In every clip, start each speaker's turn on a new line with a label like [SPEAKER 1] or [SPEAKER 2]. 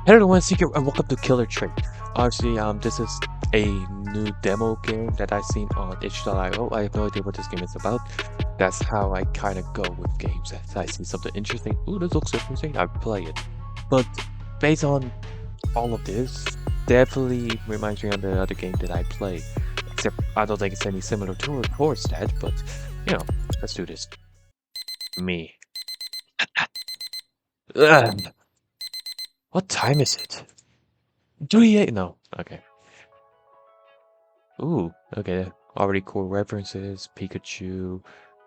[SPEAKER 1] Hello everyone, Secret and welcome to Killer Trick. Obviously, this is a new demo game that I've seen on itch.io. I have no idea what this game is about. That's how I kind of go with games. If I see something interesting, ooh, this looks interesting, I play it. But based on all of this, definitely reminds me of the other game that I played. Except I don't think it's any similar towards that, but you know, let's do this. Me. Ugh. What time is it? 3 No. Okay. Ooh, okay. Already cool references. Pikachu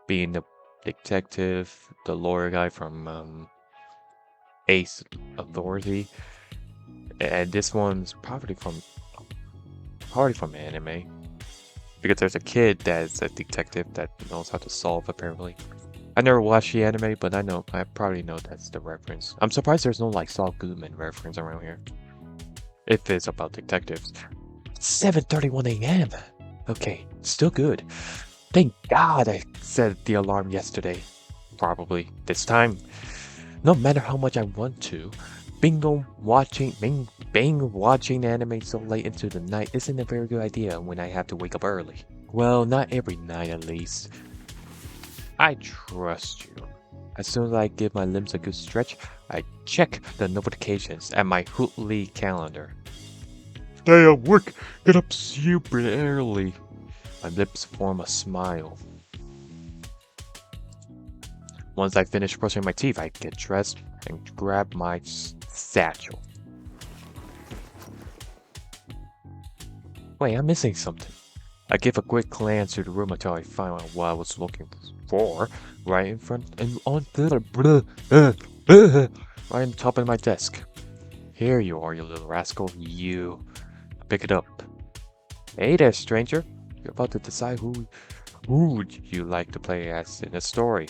[SPEAKER 1] being the detective, the lawyer guy from Ace Authority. And this one's probably from anime. Because there's a kid that's a detective that knows how to solve apparently. I never watched the anime, but I probably know that's the reference. I'm surprised there's no like Saul Goodman reference around here. If it's about detectives. 7:31 a.m. Okay, still good. Thank God I set the alarm yesterday. Probably this time. No matter how much I want to, Bing watching anime so late into the night isn't a very good idea when I have to wake up early. Well, not every night at least. I trust you. As soon as I give my limbs a good stretch, I check the notifications at my Hootly calendar. Day at work, get up super early. My lips form a smile. Once I finish brushing my teeth, I get dressed and grab my satchel. Wait, I'm missing something. I give a quick glance through the room until I find out what I was looking for. Right in front and on the right on top of my desk. Here you are, you little rascal. You. Pick it up. Hey there, stranger. You're about to decide who would you like to play as in a story.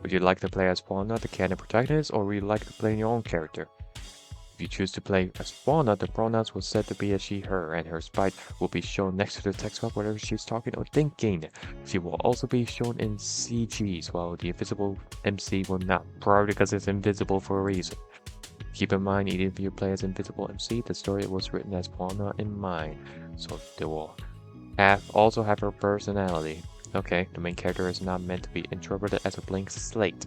[SPEAKER 1] Would you like to play as Fauna, the canon protagonist, or would you like to play your own character? If you choose to play as Fauna, the pronouns will set to be a she, her, and her sprite will be shown next to the text box whenever she's talking or thinking. She will also be shown in CGs, while the invisible MC will not, probably because it's invisible for a reason. Keep in mind, even if you play as invisible MC, the story was written as Fauna in mind, so they will also have her personality. Okay, the main character is not meant to be interpreted as a blank slate.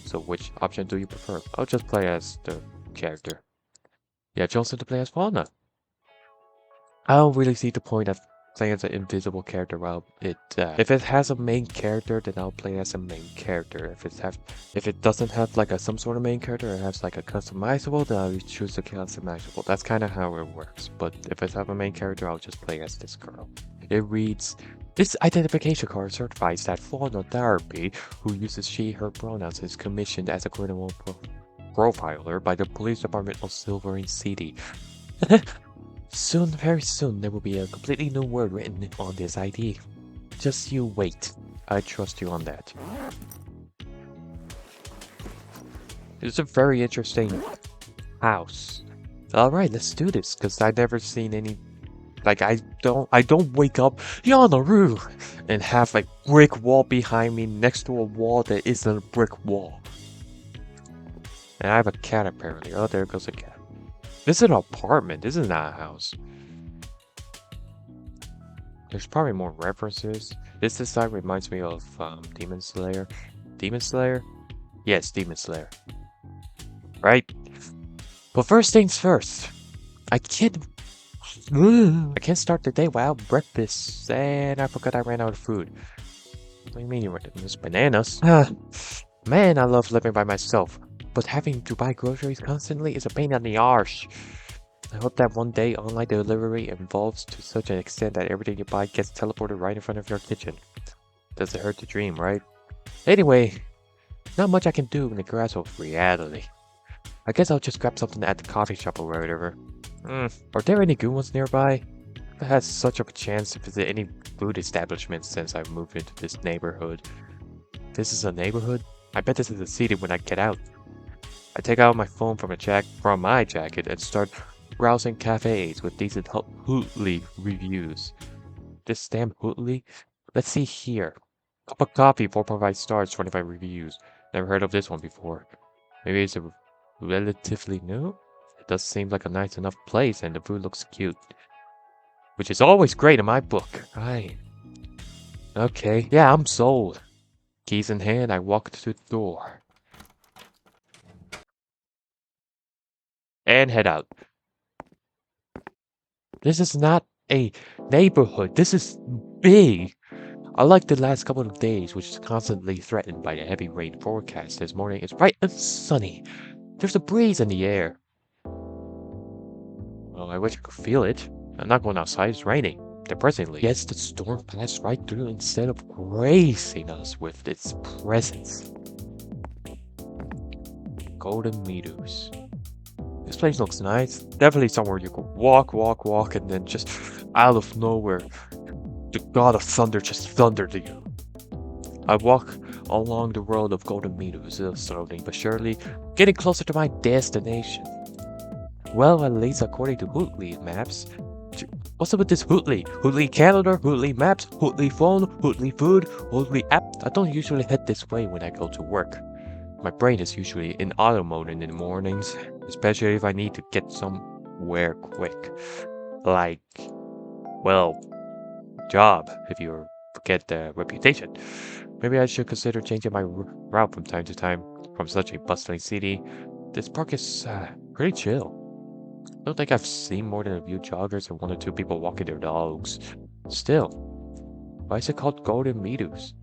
[SPEAKER 1] So which option do you prefer? I'll just play as the character. Yeah, chosen to play as Fauna. I don't really see the point of playing as an invisible character while if it has a main character, then I'll play as a main character. If it doesn't have like some sort of main character, it has like a customizable, then I'll choose the customizable. That's kind of how it works. But if it have a main character, I'll just play as this girl. It reads, this identification card certifies that Fauna Therapy, who uses she/her pronouns, is commissioned as a criminal profiler by the police department of Silvering City. Soon, very soon, there will be a completely new word written on this ID. Just you wait. I trust you on that. It's a very interesting house. Alright, let's do this, because I've never seen any... Like, I don't wake up, Yanaru, and have a brick wall behind me next to a wall that isn't a brick wall. And I have a cat apparently. Oh, there goes a cat. This is an apartment. This is not a house. There's probably more references. This design reminds me of Demon Slayer. Demon Slayer? Yes, Demon Slayer. Right? But first things first. I can't start the day without breakfast, and I forgot I ran out of food. What do you mean you ran? There's bananas. Man, I love living by myself, but having to buy groceries constantly is a pain in the arse. I hope that one day online delivery evolves to such an extent that everything you buy gets teleported right in front of your kitchen. Doesn't hurt to dream, right? Anyway, not much I can do in the grasp of reality. I guess I'll just grab something at the coffee shop or whatever. Are there any good ones nearby? I've had such a chance to visit any food establishments since I moved into this neighborhood. This is a neighborhood? I bet this is a city when I get out. I take out my phone from my jacket and start browsing cafes with decent Hootly reviews. This damn Hootly? Let's see here. Cup of coffee, 4.5 stars, 25 reviews. Never heard of this one before. Maybe it's relatively new? does seem like a nice enough place and the food looks cute. Which is always great in my book. Right. Okay, yeah, I'm sold. Keys in hand, I walk to the door. And head out. This is not a neighborhood. This is big. Unlike the last couple of days, which is constantly threatened by the heavy rain forecast, this morning it's bright and sunny. There's a breeze in the air. Well, I wish I could feel it. I'm not going outside, it's raining. Depressingly. Yes, the storm passed right through instead of gracing us with its presence. Golden Meadows. This place looks nice. Definitely somewhere you could walk, and then just out of nowhere, the god of thunder just thundered to you. I walk along the road of Golden Meadows, slowly but surely, getting closer to my destination. Well, at least according to Hootly maps. What's up with this Hootly? Hootly calendar, Hootly maps, Hootly phone, Hootly food, Hootly app. I don't usually head this way when I go to work. My brain is usually in auto mode in the mornings, especially if I need to get somewhere quick. Like, well, job, if you forget the reputation. Maybe I should consider changing my route from time to time. From such a bustling city, this park is pretty chill. I don't think I've seen more than a few joggers and one or two people walking their dogs. Still, why is it called Golden Meadows?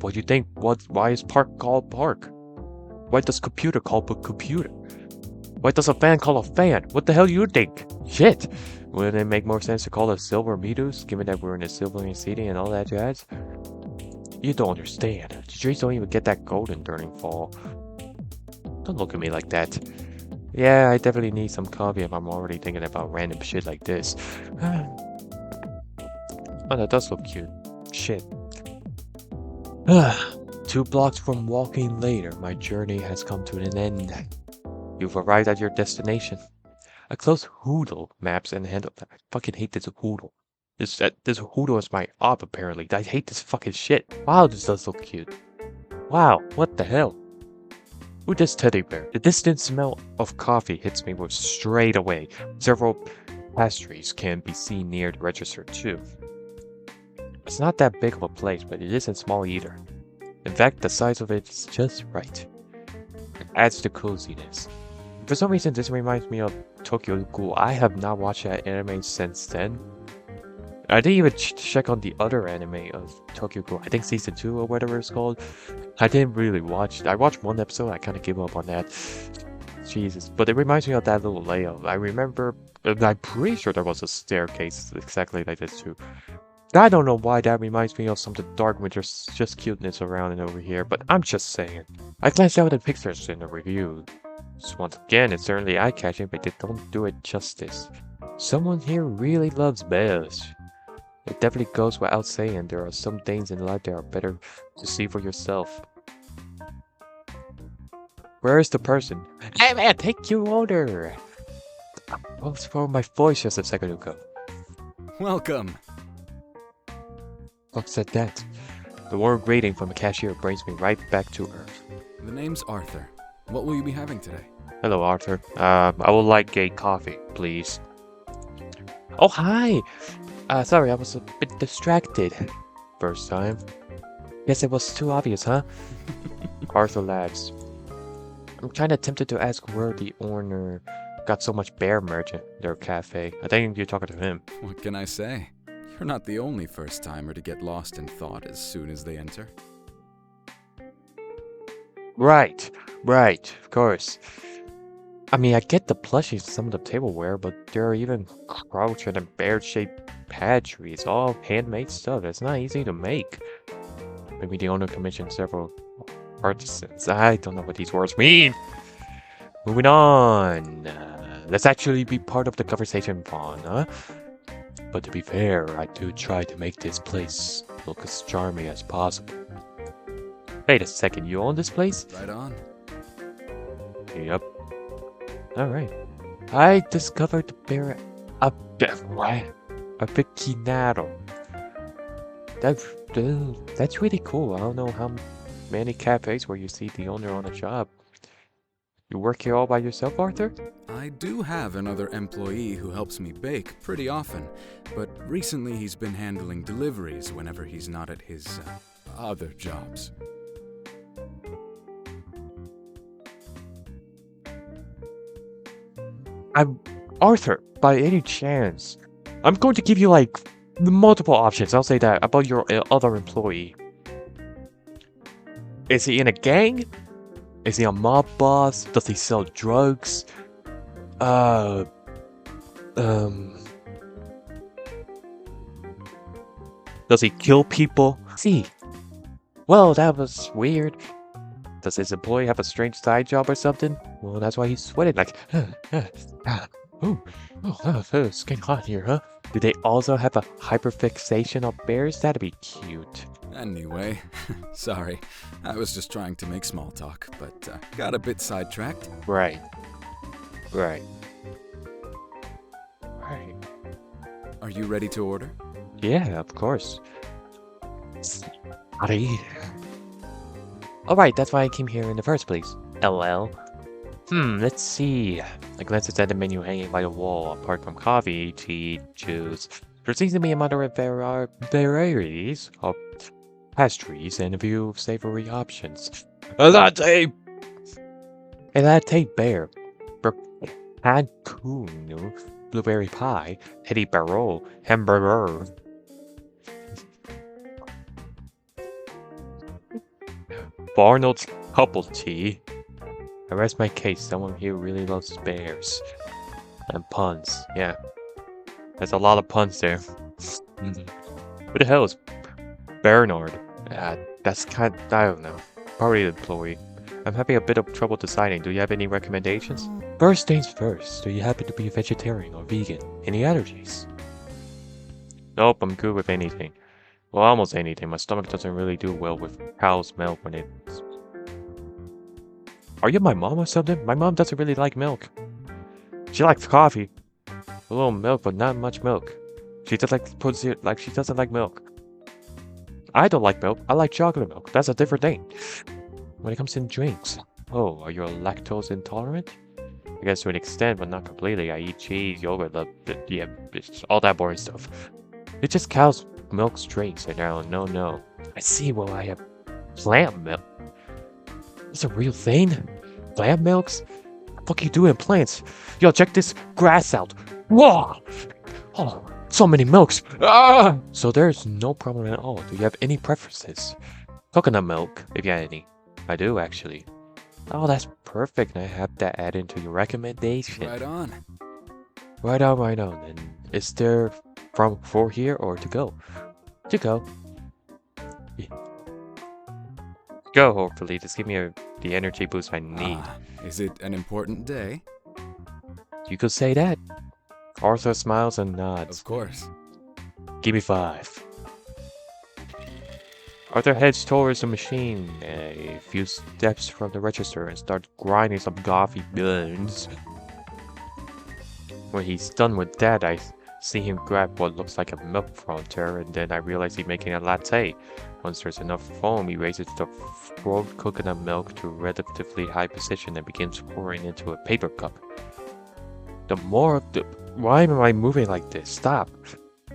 [SPEAKER 1] What do you think? Why is park called park? Why does computer call a computer? Why does a fan call a fan? What the hell do you think? Shit! Wouldn't it make more sense to call it Silver Meadows, given that we're in a silver city and all that jazz? You don't understand. The trees don't even get that golden during fall. Don't look at me like that. Yeah, I definitely need some coffee if I'm already thinking about random shit like this. Oh, that does look cute. Shit. 2 blocks from walking later, my journey has come to an end. You've arrived at your destination. I close Hoodle maps and handle. I fucking hate this Hoodle. This Hoodle is my op apparently. I hate this fucking shit. Wow, this does look cute. Wow, what the hell? Who's this teddy bear? The distant smell of coffee hits me with straight away. Several pastries can be seen near the register too. It's not that big of a place, but it isn't small either. In fact, the size of it is just right. It adds to coziness. For some reason, this reminds me of Tokyo Ghoul. I have not watched that anime since then. I didn't even check on the other anime of Tokyo Ghoul. I think season 2 or whatever it's called. I didn't really watch it. I watched one episode. I kind of gave up on that. Jesus. But it reminds me of that little layout. I remember, I'm pretty sure there was a staircase exactly like this too. I don't know why that reminds me of something dark when there's just cuteness around and over here, but I'm just saying. I glanced out at the pictures in the review. So once again, it's certainly eye-catching, but they don't do it justice. Someone here really loves bears. It definitely goes without saying, there are some things in life that are better to see for yourself. Where is the person? Hey man, take your order! What was wrong with my voice just a second ago?
[SPEAKER 2] Welcome.
[SPEAKER 1] Fuck said that. The warm greeting from the cashier brings me right back to earth.
[SPEAKER 2] The name's Arthur. What will you be having today?
[SPEAKER 1] Hello, Arthur. I would like a coffee, please. Oh, hi! Sorry, I was a bit distracted. First time. Guess it was too obvious, huh? Arthur laughs. I'm kinda tempted to ask where the owner got so much bear merch at their cafe. I think you're talking to him.
[SPEAKER 2] What can I say? You're not the only first-timer to get lost in thought as soon as they enter.
[SPEAKER 1] Right, of course. I mean, I get the plushies and some of the tableware, but there are even crouch and bear-shaped pantries, all handmade stuff. It's not easy to make. Maybe the owner commissioned several artisans. I don't know what these words mean. Moving on. Let's actually be part of the conversation, Vaughn, huh? But to be fair, I do try to make this place look as charming as possible. Wait a second, you own this place?
[SPEAKER 2] Right on.
[SPEAKER 1] Yep. Alright. I discovered the bear aficionado. That's really cool. I don't know how many cafes where you see the owner on a job. You work here all by yourself, Arthur?
[SPEAKER 2] I do have another employee who helps me bake pretty often, but recently he's been handling deliveries whenever he's not at his other jobs.
[SPEAKER 1] Arthur, by any chance, I'm going to give you like multiple options. I'll say that about your other employee. Is he in a gang? Is he a mob boss? Does he sell drugs? Uh, Does he kill people? See. Well, that was weird. Does his employee have a strange side job or something? Well, that's why he's sweating like, it's getting hot here, huh? Do they also have a hyperfixation on bears? That'd be cute.
[SPEAKER 2] Anyway, sorry. I was just trying to make small talk, but got a bit sidetracked.
[SPEAKER 1] Right. Right.
[SPEAKER 2] Are you ready to order?
[SPEAKER 1] Yeah, of course. Alright, that's why I came here in the first place. LL. Let's see. I glanced at the menu hanging by the wall. Apart from coffee, tea, juice, there seems to be a moderate varieties of pastries and a few savory options. A latte bear. Cancun, blueberry pie, Teddy Barrel, hamburger. Barnard's couple tea. I rest my case. Someone here really loves bears. And puns. Yeah. There's a lot of puns there. Who the hell is Bernard? That's kind of, I don't know. Probably an employee. I'm having a bit of trouble deciding. Do you have any recommendations? First things first. Do you happen to be a vegetarian or vegan? Any allergies? Nope, I'm good with anything. Well, almost anything. My stomach doesn't really do well with cow's milk when it's... Are you my mom or something? My mom doesn't really like milk. She likes coffee. A little milk, but not much milk. She just she doesn't like milk. I don't like milk. I like chocolate milk. That's a different thing. When it comes to drinks. Oh, are you lactose intolerant? I guess to an extent, but not completely. I eat cheese, yogurt, yeah, all that boring stuff. It's just cow's milk drinks and now, no. I see, well, I have plant milk. It's a real thing? Plant milks? What the fuck you doing plants? Yo, check this grass out. Whoa! Oh, so many milks. Ah! So there's no problem at all. Do you have any preferences? Coconut milk, if you have any. I do, actually. Oh, that's perfect. I have that added into your recommendation.
[SPEAKER 2] Right on.
[SPEAKER 1] Right on. And is there from for here or to go? To go. Yeah. Go, hopefully. Just give me the energy boost I need.
[SPEAKER 2] Is it an important day?
[SPEAKER 1] You could say that. Arthur smiles and nods.
[SPEAKER 2] Of course.
[SPEAKER 1] Give me 5. Arthur heads towards the machine a few steps from the register and starts grinding some coffee beans. When he's done with that, I see him grab what looks like a milk frontier, and then I realize he's making a latte. Once there's enough foam, he raises the frothed coconut milk to a relatively high position and begins pouring into a paper cup. Why am I moving like this? Stop!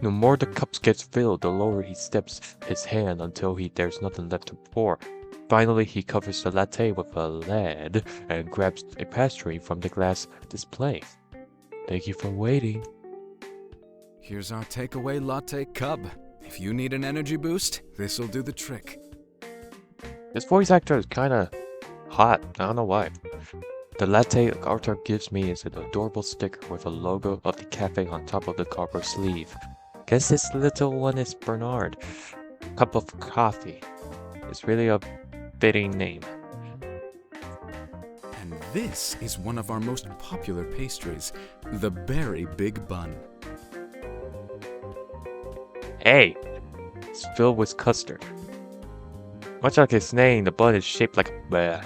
[SPEAKER 1] The more the cups gets filled, the lower he steps his hand until there's nothing left to pour. Finally, he covers the latte with a lid and grabs a pastry from the glass display. Thank you for waiting.
[SPEAKER 2] Here's our takeaway latte cub. If you need an energy boost, this'll do the trick.
[SPEAKER 1] This voice actor is kinda hot. I don't know why. The latte Arthur gives me is an adorable sticker with a logo of the cafe on top of the cardboard sleeve. Guess this little one is Bernard. Cup of coffee. It's really a fitting name.
[SPEAKER 2] And this is one of our most popular pastries, the Berry Big Bun.
[SPEAKER 1] Hey! It's filled with custard. Much like its name, the bun is shaped like a bear.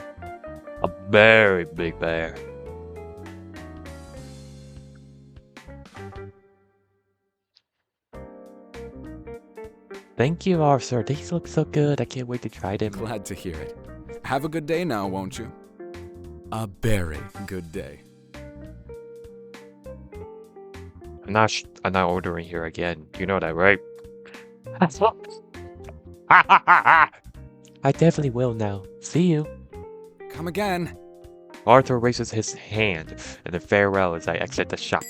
[SPEAKER 1] A very big bear. Thank you, Arthur. These look so good. I can't wait to try them.
[SPEAKER 2] Glad to hear it. Have a good day now, won't you? a very good day.
[SPEAKER 1] I'm not ordering here again. You know that, right? I definitely will now. See you.
[SPEAKER 2] Come again.
[SPEAKER 1] Arthur raises his hand in a farewell as I exit the shop.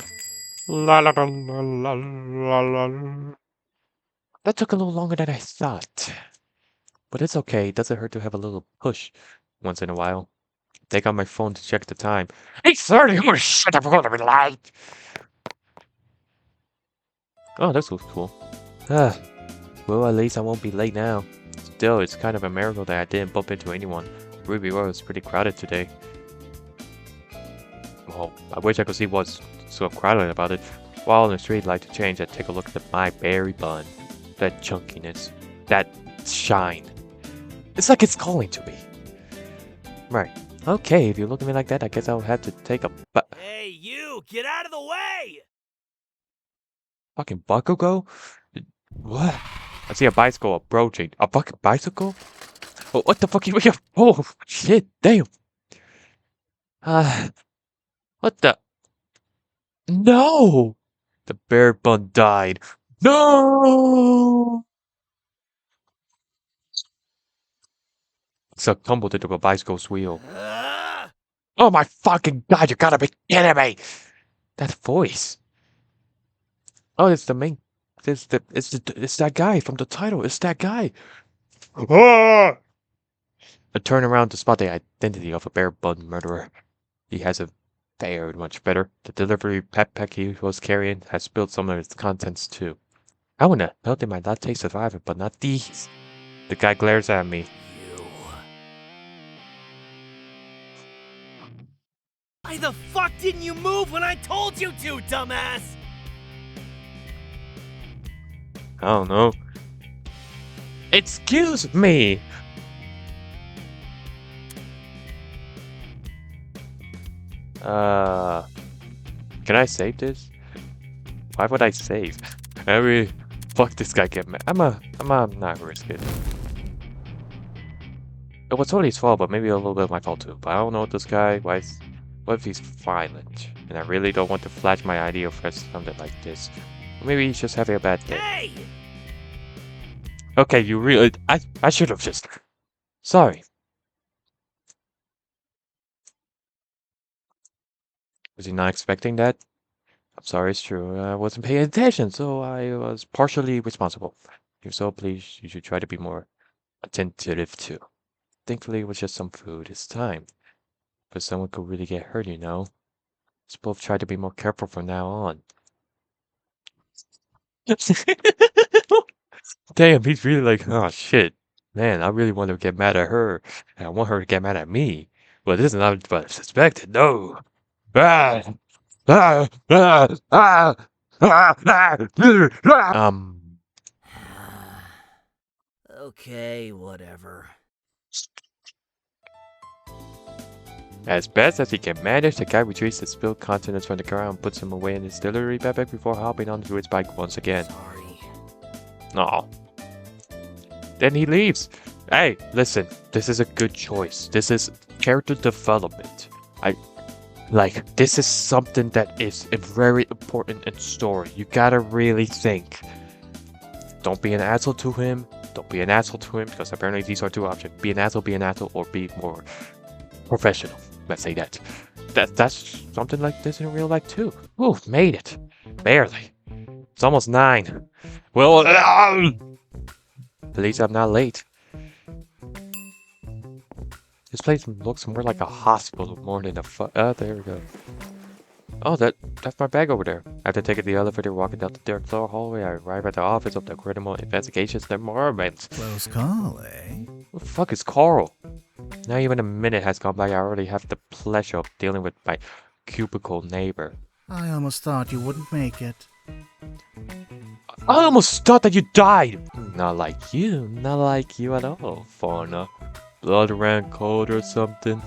[SPEAKER 1] La la la la la la la. That took a little longer than I thought. But it's okay. It doesn't hurt to have a little push once in a while. Take out my phone to check the time. 8:30! Oh shit, I'm gonna be late! Oh, this looks cool. Well, at least I won't be late now. Still, it's kind of a miracle that I didn't bump into anyone. Ruby Road was pretty crowded today. Well, I wish I could see what's so crowded about it. While on the street, like to change, I take a look at my berry bun. That chunkiness. That shine. It's like it's calling to me. Right. Okay, if you look at me like that, I guess I'll have to take a
[SPEAKER 3] Hey, you! Get out of the way!
[SPEAKER 1] fucking Bakugo? What? I see a bicycle approaching. A fucking bicycle? Oh, what the fuck? Oh, shit, damn. What the? No! The bear bun died. No! So tumbled into a bicycle's wheel. Oh my fucking god, you gotta be kidding me! That voice. Oh, it's the main. It's that guy from the title. It's that guy. I turn around to spot the identity of a bear bun murderer. He hasn't fared much better. The delivery backpack he was carrying has spilled some of its contents too. I wouldn't have melted my latte survivor, but not these. The guy glares at me.
[SPEAKER 3] Why the fuck didn't you move when I told you to, dumbass?
[SPEAKER 1] I don't know. Excuse me! Can I save this? Why would I save? I mean, fuck this guy get mad. I'm not risk it. It was totally his fault, but maybe a little bit of my fault too. But I don't know what this guy, what if he's violent? And I really don't want to flash my idea for something like this. Or maybe he's just having a bad day.
[SPEAKER 3] Hey!
[SPEAKER 1] Okay, you really, I should have just, sorry. Was he not expecting that? I'm sorry, it's true. I wasn't paying attention, so I was partially responsible. If so, please, you should try to be more attentive too. Thankfully, it was just some food. It's time. But someone could really get hurt, you know. Let's both try to be more careful from now on. Damn, he's really like, oh shit. Man, I really want to get mad at her. And I want her to get mad at me. But this is not what I suspected. No.
[SPEAKER 3] Okay, whatever.
[SPEAKER 1] As best as he can manage, the guy retrieves the spilled contents from the ground and puts them away in his delivery backpack before hopping onto his bike once again.
[SPEAKER 3] Sorry.
[SPEAKER 1] Aw. Then he leaves. Hey, listen, this is a good choice. This is character development. This is something that is very important in story. You gotta really think. Don't be an asshole to him. Don't be an asshole to him, because apparently these are two options. Be an asshole, or be more professional. Let's say that. That's something like this in real life too. Ooh, made it. Barely. It's almost 9. Well, at least I'm not late. This place looks more like a hospital more than a there we go. Oh, that's my bag over there. After taking the elevator, walking down the third floor hallway, I arrive at the office of the Criminal Investigations Department.
[SPEAKER 4] Close call, eh?
[SPEAKER 1] What the fuck is Carl? Not even a minute has gone by, I already have the pleasure of dealing with my cubicle neighbor.
[SPEAKER 4] I almost thought you wouldn't make it.
[SPEAKER 1] I almost thought that you died! Not like you at all, Fauna. Blood ran cold or something.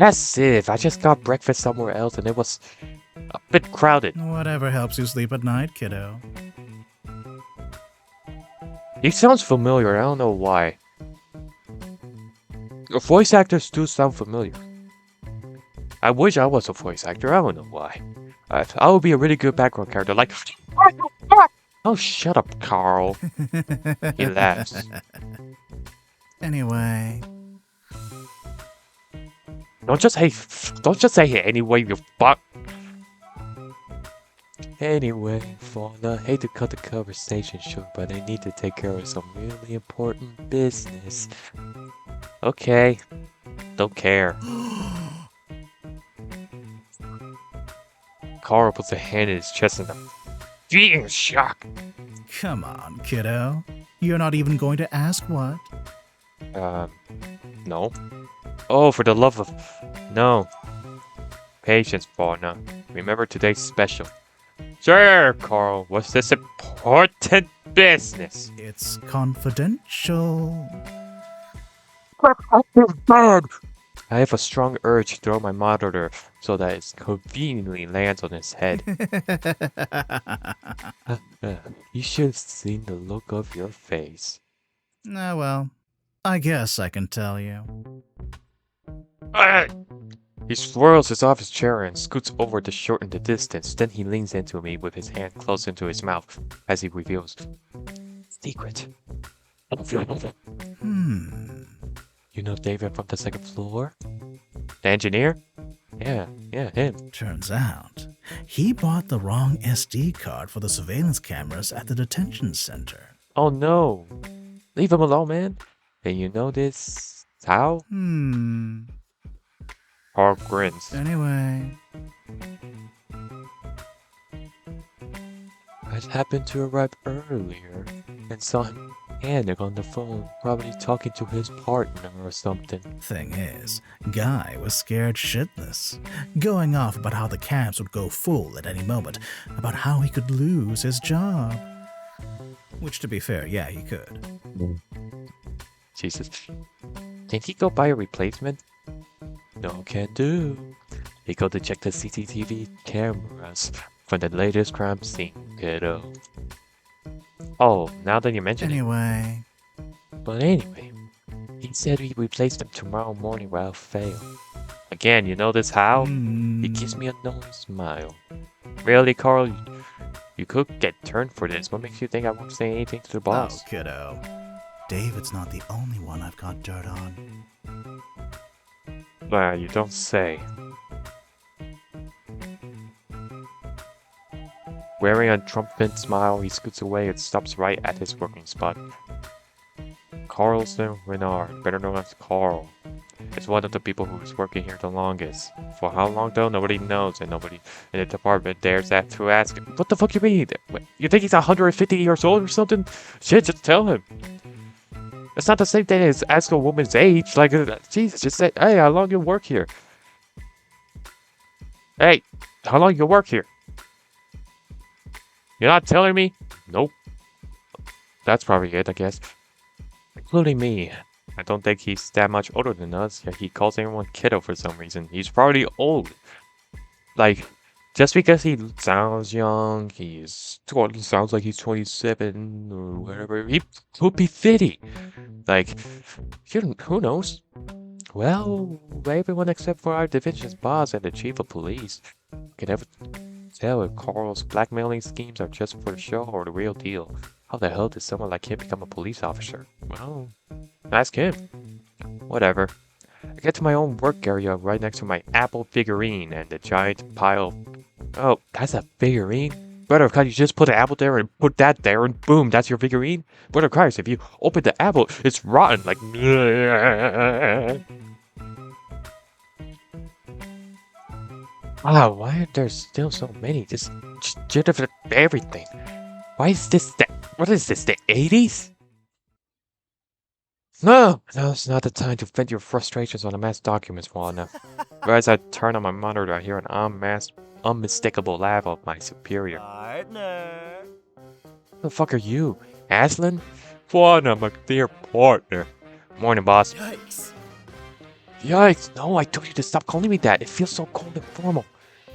[SPEAKER 1] As if I just got breakfast somewhere else and it was a bit crowded.
[SPEAKER 4] Whatever helps you sleep at night, kiddo.
[SPEAKER 1] He sounds familiar, I don't know why. The voice actors do sound familiar. I wish I was a voice actor. I don't know why. I would be a really good background character. Like, oh, shut up, Carl. He laughs.
[SPEAKER 4] Anyway,
[SPEAKER 1] Don't just say hey anyway, you fuck. Anyway, Fauna, hate to cut the conversation short, but I need to take care of some really important business. Okay. Don't care. Carl puts a hand in his chest and I'm being shock.
[SPEAKER 4] come on, kiddo. You're not even going to ask what?
[SPEAKER 1] No. Oh, for the love of... No. Patience, Fauna. Remember today's special. Sure, Carl. What's this important business?
[SPEAKER 4] It's confidential.
[SPEAKER 1] I have a strong urge to throw my monitor so that it conveniently lands on his head. You should have seen the look of your face.
[SPEAKER 4] Ah, well, I guess I can tell you.
[SPEAKER 1] He swirls his off his chair and scoots over to shorten the distance. Then he leans into me with his hand close into his mouth as he reveals, secret. You know David from the second floor? The engineer? Yeah, him.
[SPEAKER 4] Turns out, he bought the wrong SD card for the surveillance cameras at the detention center.
[SPEAKER 1] Oh no. Leave him alone, man. And you know this... how? Carl grins.
[SPEAKER 4] Anyway,
[SPEAKER 1] I happened to arrive earlier and saw him panic on the phone, probably talking to his partner or something.
[SPEAKER 4] thing is, Guy was scared shitless, going off about how the cams would go full at any moment, about how he could lose his job. Which, to be fair, yeah, he could.
[SPEAKER 1] Jesus. Can he go buy a replacement? No can do. He go to check the CCTV cameras from the latest crime scene, kiddo. Oh, now that you mention it.
[SPEAKER 4] Anyway,
[SPEAKER 1] But anyway, he said he'd replace them tomorrow morning without fail. Again, you know this how? He gives me a knowing smile. Really, Carl? You could get turned for this. What makes you think I won't say anything to the boss?
[SPEAKER 4] Oh, kiddo. David's not the only one I've got dirt on.
[SPEAKER 1] You don't say. Wearing a triumphant smile, he scoots away and stops right at his working spot. Carlson Renard, better known as Carl, is one of the people who's working here the longest. For how long though, nobody knows, and nobody in the department dares to ask him. What the fuck you mean? You think he's 150 years old or something? Shit, just tell him. It's not the same thing as ask a woman's age. Like, Jesus, just say, hey, how long you work here? Hey, how long you work here? You're not telling me? Nope. That's probably it, I guess. Including me. I don't think he's that much older than us, yet he calls everyone kiddo for some reason. He's probably old. Like, just because he sounds young, sounds like he's 27 or whatever, he could be 50. Like, who knows? Well, everyone except for our division's boss and the chief of police can never tell if Carl's blackmailing schemes are just for the show or the real deal. How the hell did someone like him become a police officer? Well, ask him. Whatever. I get to my own work area right next to my Apple figurine and the giant pile. Oh, that's a figurine? Brother Christ, you just put an apple there and put that there and boom, that's your figurine? Brother Christ, if you open the apple, it's rotten, like... Wow, why are there still so many? Just shit of everything. Why is this what is this, the 80s? No, now's not the time to vent your frustrations on the mass documents, Juana. As I turn on my monitor, I hear an unmistakable laugh of my superior.
[SPEAKER 3] Partner.
[SPEAKER 1] Who the fuck are you, Aslan? Juana, my dear partner. Morning, boss.
[SPEAKER 3] Yikes.
[SPEAKER 1] Yikes, no, I told you to stop calling me that. It feels so cold and formal.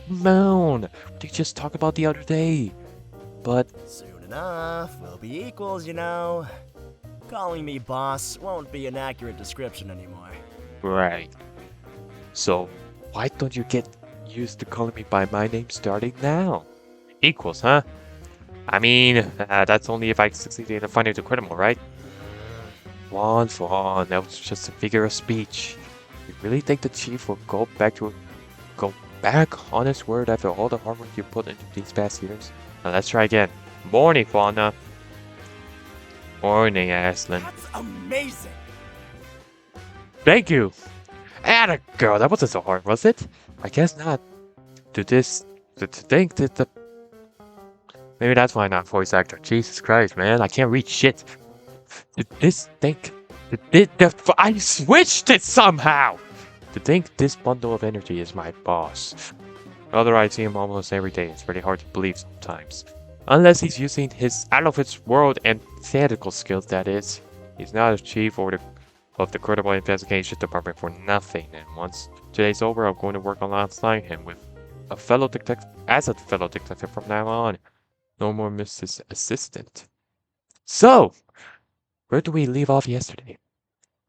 [SPEAKER 1] Moan, what did you just talk about the other day? But...
[SPEAKER 3] Soon enough, we'll be equals, you know. Calling me boss won't be an accurate description anymore.
[SPEAKER 1] right. So, Why don't you get used to calling me by my name starting now? Equals, huh? I mean, that's only if I succeeded in finding the criminal, right? Fawn, that was just a figure of speech. You really think the chief will go back on his word after all the hard work you put into these past years? Now let's try again. Morning, Fauna. Morning, Aslan.
[SPEAKER 3] That's amazing.
[SPEAKER 1] Thank you. Atta girl, that wasn't so hard, was it? I guess not. To think that the... Maybe that's why I'm not voice actor. Jesus Christ, man, I can't read shit. I switched it somehow! To think this bundle of energy is my boss. Although I see him almost every day, it's pretty hard to believe sometimes. Unless he's using his out-of-his-world antithetical skills, that is. He's not a chief of the Credible Investigation Department for nothing, and once today's over, I'm going to work alongside him with a fellow detective from now on. No more Mrs. Assistant. So, where did we leave off yesterday?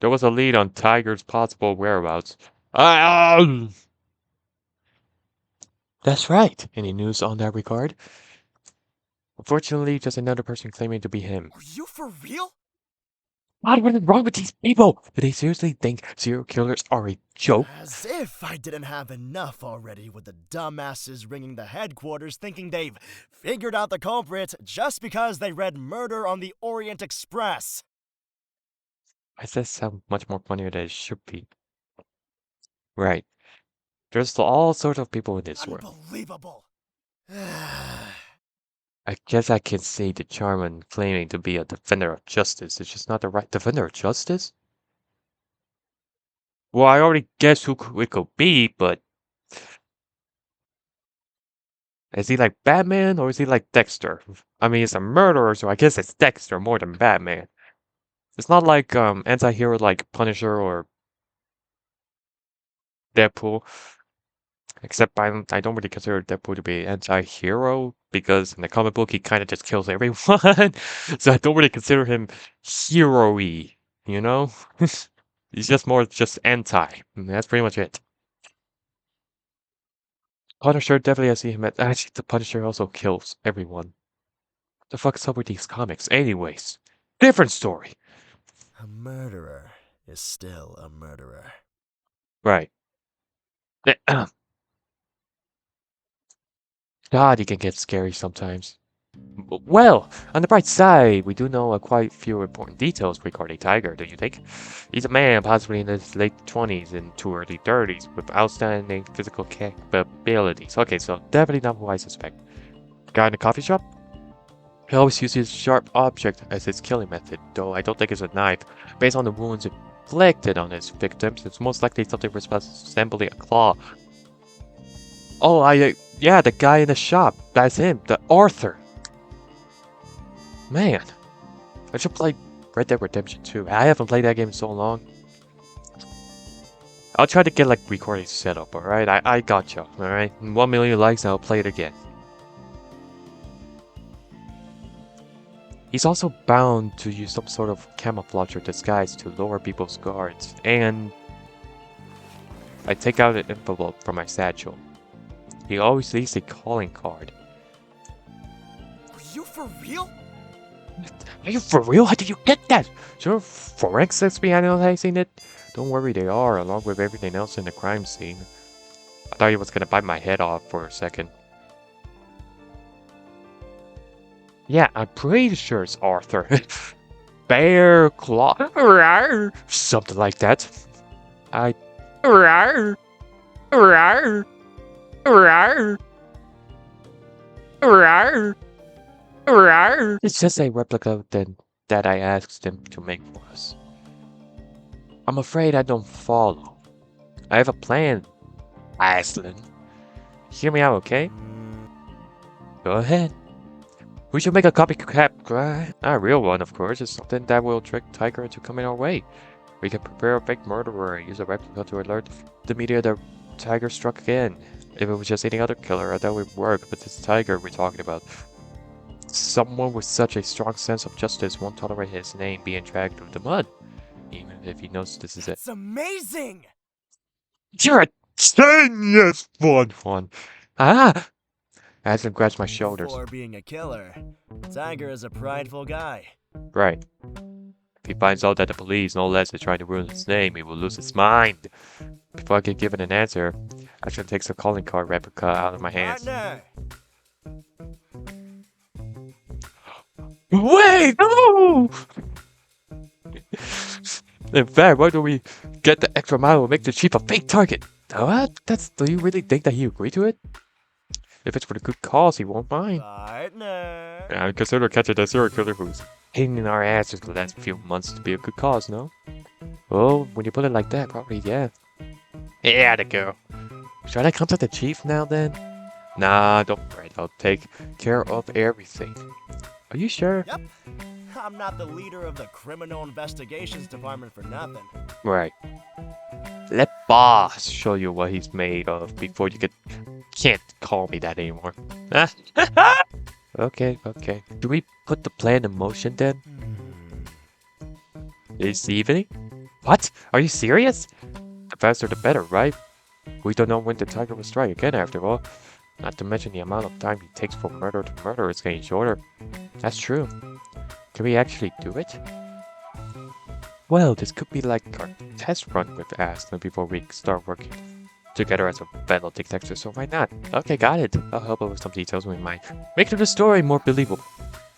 [SPEAKER 1] There was a lead on Tiger's possible whereabouts. That's right. Any news on that regard? Unfortunately, just another person claiming to be him.
[SPEAKER 3] Are you for real?
[SPEAKER 1] God, what is wrong with these people? Do they seriously think serial killers are a joke?
[SPEAKER 3] As if I didn't have enough already with the dumbasses ringing the headquarters thinking they've figured out the culprit just because they read Murder on the Orient Express.
[SPEAKER 1] I said sound much more funnier than it should be. Right. There's all sorts of people in this world.
[SPEAKER 3] Unbelievable.
[SPEAKER 1] I guess I can see the Charmin claiming to be a defender of justice. It's just not the right defender of justice? Well, I already guessed who it could be, but... Is he like Batman, or is he like Dexter? I mean, he's a murderer, so I guess it's Dexter more than Batman. It's not like anti-hero like Punisher or Deadpool. Except I don't really consider Deadpool to be an anti-hero, because in the comic book he kind of just kills everyone. So I don't really consider him hero-y, you know? He's just more just anti. And that's pretty much it. Punisher, definitely I see him at... Actually, the Punisher also kills everyone. What the fuck's up with these comics? Anyways, different story.
[SPEAKER 3] A murderer is still a murderer.
[SPEAKER 1] Right. God, he can get scary sometimes. Well, on the bright side, we do know quite few important details regarding Tiger, don't you think? He's a man possibly in his late 20s and to early 30s with outstanding physical capabilities. Okay, so definitely not who I suspect. Guy in the coffee shop? He always uses sharp object as his killing method, though I don't think it's a knife. Based on the wounds inflicted on his victims, it's most likely something resembling a claw. Oh, yeah, the guy in the shop. That's him, the Arthur. Man, I should play Red Dead Redemption 2. I haven't played that game in so long. I'll try to get like recording set up, alright? I gotcha, alright? 1 million likes and I'll play it again. He's also bound to use some sort of camouflage or disguise to lower people's guards. And I take out an envelope from my satchel. He always leaves a calling card.
[SPEAKER 3] Are you for real?
[SPEAKER 1] Are you for real? How did you get that? Sure, forensics be analyzing it? Don't worry, they are, along with everything else in the crime scene. I thought he was gonna bite my head off for a second. Yeah, I'm pretty sure it's Arthur. Bear Claw. Something like that. It's just a replica that I asked him to make for us. I'm afraid I don't follow. I have a plan, Aslan. Hear me out, okay? Go ahead. We should make a copycat, a real one, of course. It's something that will trick Tiger into coming our way. We can prepare a fake murderer and use a replica to alert the media that Tiger struck again. If it was just any other killer, I thought it would work, but it's Tiger we're talking about. Someone with such a strong sense of justice won't tolerate his name being dragged through the mud, even if he knows this is it.
[SPEAKER 3] It's amazing!
[SPEAKER 1] You're a Genius! Fun. Ah! Aslan grabs my shoulders.
[SPEAKER 3] Before being a killer, Tiger is a prideful guy.
[SPEAKER 1] Right. If he finds out that the police, no less, are trying to ruin his name, he will lose his mind. Before I can give it an answer, Aslan takes a calling card replica out of my hands.
[SPEAKER 3] Partner!
[SPEAKER 1] Wait! No! In fact, why don't we get the extra mile and make the chief a fake target? What? Do you really think that he agreed to it? If it's for the good cause, he won't mind.
[SPEAKER 3] Partner!
[SPEAKER 1] I consider catching that serial killer who's pain in our asses for the last few months to be a good cause, no? Well, when you put it like that, probably, yeah. Yeah, the girl. Should I contact the chief now, then? Nah, don't worry. I'll take care of everything. Are you sure?
[SPEAKER 3] Yep. I'm not the leader of the Criminal Investigations Department for nothing.
[SPEAKER 1] Right. Let boss show you what he's made of before you can't call me that anymore. Okay. Do we put the plan in motion then? This evening? What? Are you serious? The faster the better, right? We don't know when the tiger will strike again after all. Not to mention the amount of time it takes from murder to murder is getting shorter. That's true. Can we actually do it? Well, this could be like our test run with Aslan before we start working together as a fellow detective, so why not? Okay, got it. I'll help out with some details we might make the story more believable.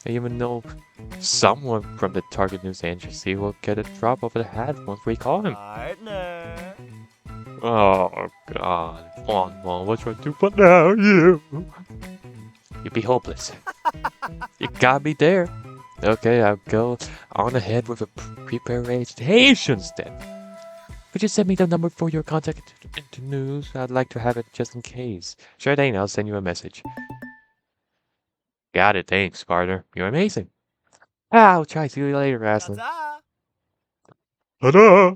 [SPEAKER 1] I even know someone from the Target News agency will get a drop over the hat once we call him.
[SPEAKER 3] Partner!
[SPEAKER 1] Oh, God. Bon, what should I do but now, you? You'd be hopeless. You got me there. Okay, I'll go on ahead with the preparations then. Could you send me the number for your contact news? I'd like to have it just in case. Sure thing, I'll send you a message. Got it, thanks, partner. You're amazing. I'll try. See you later, Aslan.
[SPEAKER 3] Ta-ta!
[SPEAKER 1] Ta-da!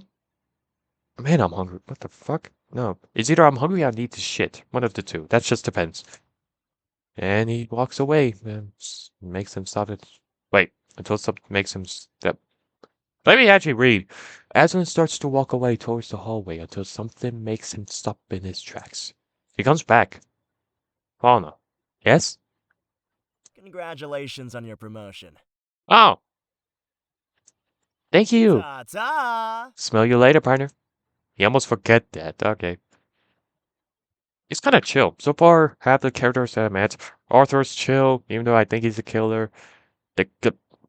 [SPEAKER 1] Man, I'm hungry. What the fuck? No. It's either I'm hungry or I need to shit. One of the two. That just depends. And he walks away and makes him stop it. Wait, until something makes him step. Let me actually read. Aslan starts to walk away towards the hallway until something makes him stop in his tracks. He comes back. Fauna. Yes?
[SPEAKER 3] Congratulations on your promotion.
[SPEAKER 1] Oh! Thank you!
[SPEAKER 3] Ta-ta!
[SPEAKER 1] Smell you later, partner. You almost forget that. Okay. It's kind of chill. So far, half the characters that I met. Arthur's chill, even though I think he's a killer.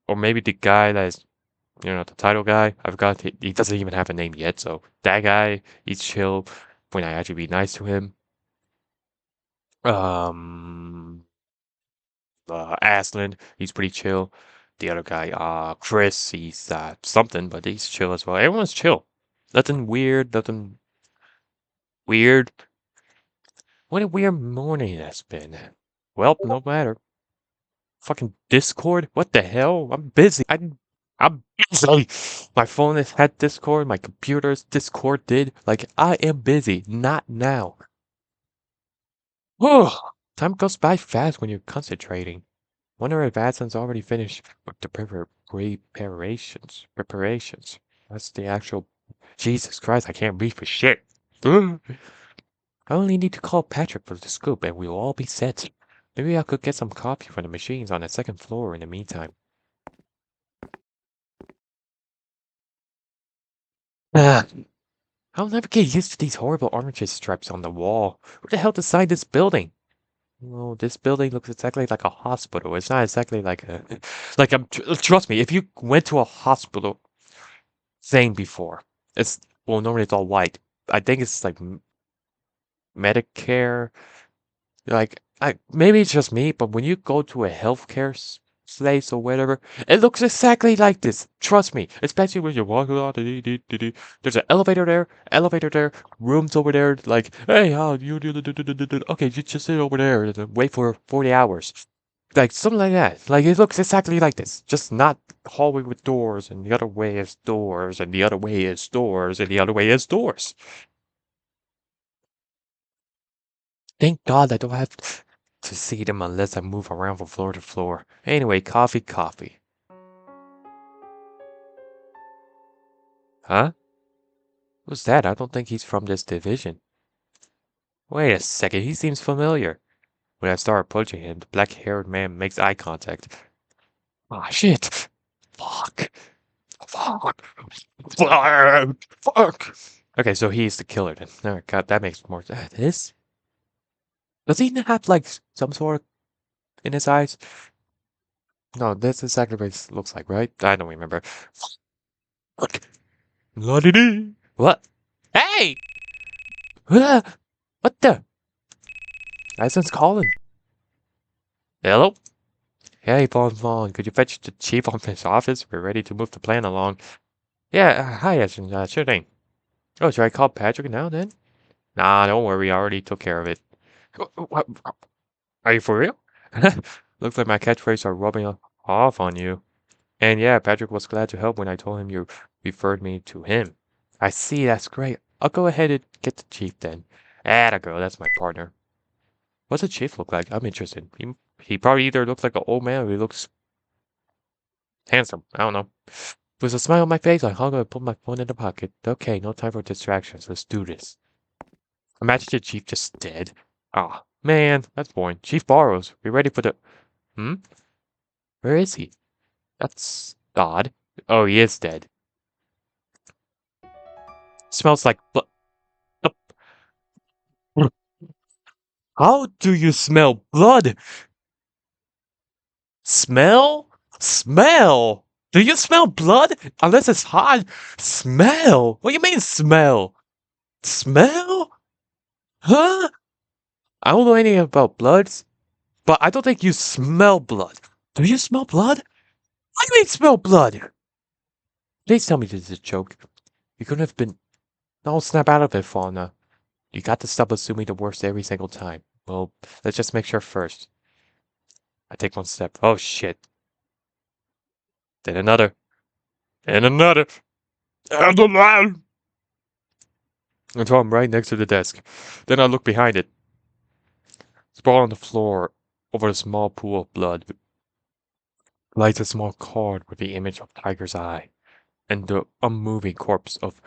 [SPEAKER 1] Or maybe the guy that is, the title guy. I forgot he doesn't even have a name yet. So that guy, he's chill when I actually be nice to him. Aslan, he's pretty chill. The other guy, Chris, he's something, but he's chill as well. Everyone's chill. Nothing weird, nothing weird. What a weird morning it has been. Well, no matter. Fucking Discord? What the hell? I'm busy. I'm busy. My phone has had Discord. My computer's Discord did. Like, I am busy. Not now. Oh, time goes by fast when you're concentrating. Wonder if Aslan's already finished with the preparations. That's the actual... Jesus Christ, I can't read for shit. I only need to call Patrick for the scoop and we'll all be set. Maybe I could get some coffee from the machines on the second floor in the meantime. I'll never get used to these horrible orange stripes on the wall. Who the hell designed this building? Well, this building looks exactly like a hospital. It's not exactly like a... trust me, if you went to a hospital thing before, normally it's all white. I think it's like Medicare. Maybe it's just me, but when you go to a healthcare place or whatever, it looks exactly like this. Trust me, especially when you're walking out. There's an elevator there, rooms over there. Like, hey, how you okay? You just sit over there and wait for 40 hours. Like something like that. Like it looks exactly like this. Just not hallway with doors, and the other way is doors, and the other way is doors, and the other way is doors. Thank God I don't have to see them unless I move around from floor to floor. Anyway, coffee. Huh? Who's that? I don't think he's from this division. Wait a second, he seems familiar. When I start approaching him, the black-haired man makes eye contact. Ah, shit! Fuck! Fuck! Fuck! Fuck! Okay, so he's the killer then. Oh, God, that makes more sense. This? Does he have, like, some sort of in his eyes? No, that's exactly what it looks like, right? I don't remember. Fuck! La-di-di! What? Hey! Ah! What the? Ison's calling. Hello? Hey, Vaughn, could you fetch the chief from his office? We're ready to move the plan along. Yeah, hi, Essen, sure thing. Oh, should I call Patrick now, then? Nah, don't worry, I already took care of it. What? Are you for real? Looks like my catchphrases are rubbing off on you. And yeah, Patrick was glad to help when I told him you referred me to him. I see, that's great. I'll go ahead and get the chief then. Atta girl, that's my partner. What's the chief look like? I'm interested. He probably either looks like an old man or he looks handsome. I don't know. With a smile on my face, I hung up and put my phone in the pocket. Okay, no time for distractions. Let's do this. Imagine the chief just dead. Ah, man, that's boring. Chief Burrows, we ready for the... Where is he? That's odd. Oh, he is dead. Smells like blood. How do you smell blood? Smell? Smell? Do you smell blood? Unless it's hot. Smell? What do you mean smell? Smell? Huh? I don't know anything about bloods, but I don't think you smell blood. Do you smell blood? What do you mean smell blood? Please tell me this is a joke. You couldn't have been... No, snap out of it, Fauna. You got to stop assuming the worst every single time. Well, let's just make sure first. I take one step. Oh, shit. Then another. And another. And another. Until I'm right next to the desk. Then I look behind it. Sprawl on the floor over a small pool of blood lies a small card with the image of Tiger's eye and the unmoving corpse of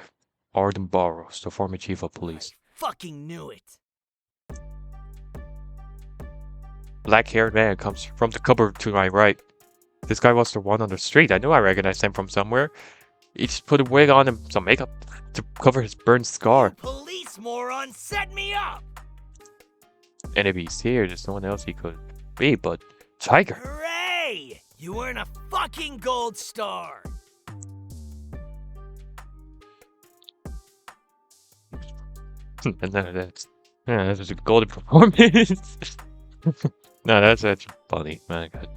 [SPEAKER 1] Arden Burrows, the former chief of police.
[SPEAKER 3] Fucking knew it.
[SPEAKER 1] Black-haired man comes from the cupboard to my right. This guy was the one on the street. I knew I recognized him from somewhere. He just put a wig on and some makeup to cover his burned scar.
[SPEAKER 3] Police moron, set me up!
[SPEAKER 1] And if he's here, there's no one else he could be but Tiger.
[SPEAKER 3] Hooray! You earn a fucking gold star!
[SPEAKER 1] And then that's a golden performance. No, that's actually funny. My God.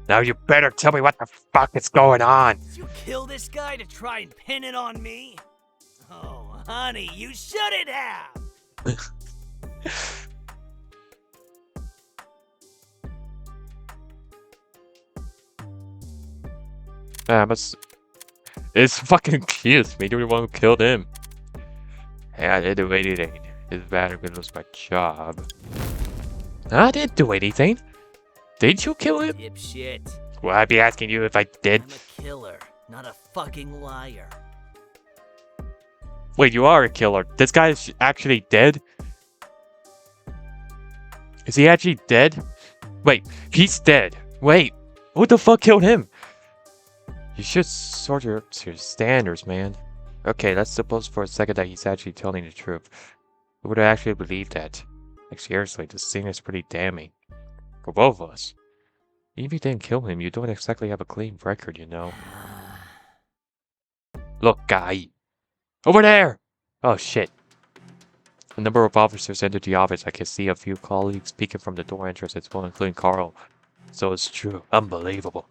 [SPEAKER 1] Now you better tell me what the fuck is going on.
[SPEAKER 3] Did you kill this guy to try and pin it on me? Oh, honey, you shouldn't have!
[SPEAKER 1] But it's fucking cute. Me, the one who killed him. Hey, I didn't do anything. It's bad if it was my job. I didn't do anything. Did you kill him?
[SPEAKER 3] Dipshit.
[SPEAKER 1] Well, I'd be asking you if I did.
[SPEAKER 3] I'm a killer, not a fucking liar.
[SPEAKER 1] Wait, you are a killer. This guy is actually dead? Is he actually dead? Wait, he's dead. Wait, who the fuck killed him? You should sort your standards, man. Okay, let's suppose for a second that he's actually telling the truth. Who would actually believe that? Like, seriously, this scene is pretty damning. For both of us. Even if you didn't kill him, you don't exactly have a clean record, you know. Look, guy. Over there! Oh, shit. A number of officers entered the office. I can see a few colleagues peeking from the door entrance as well, including Carl. So it's true. Unbelievable.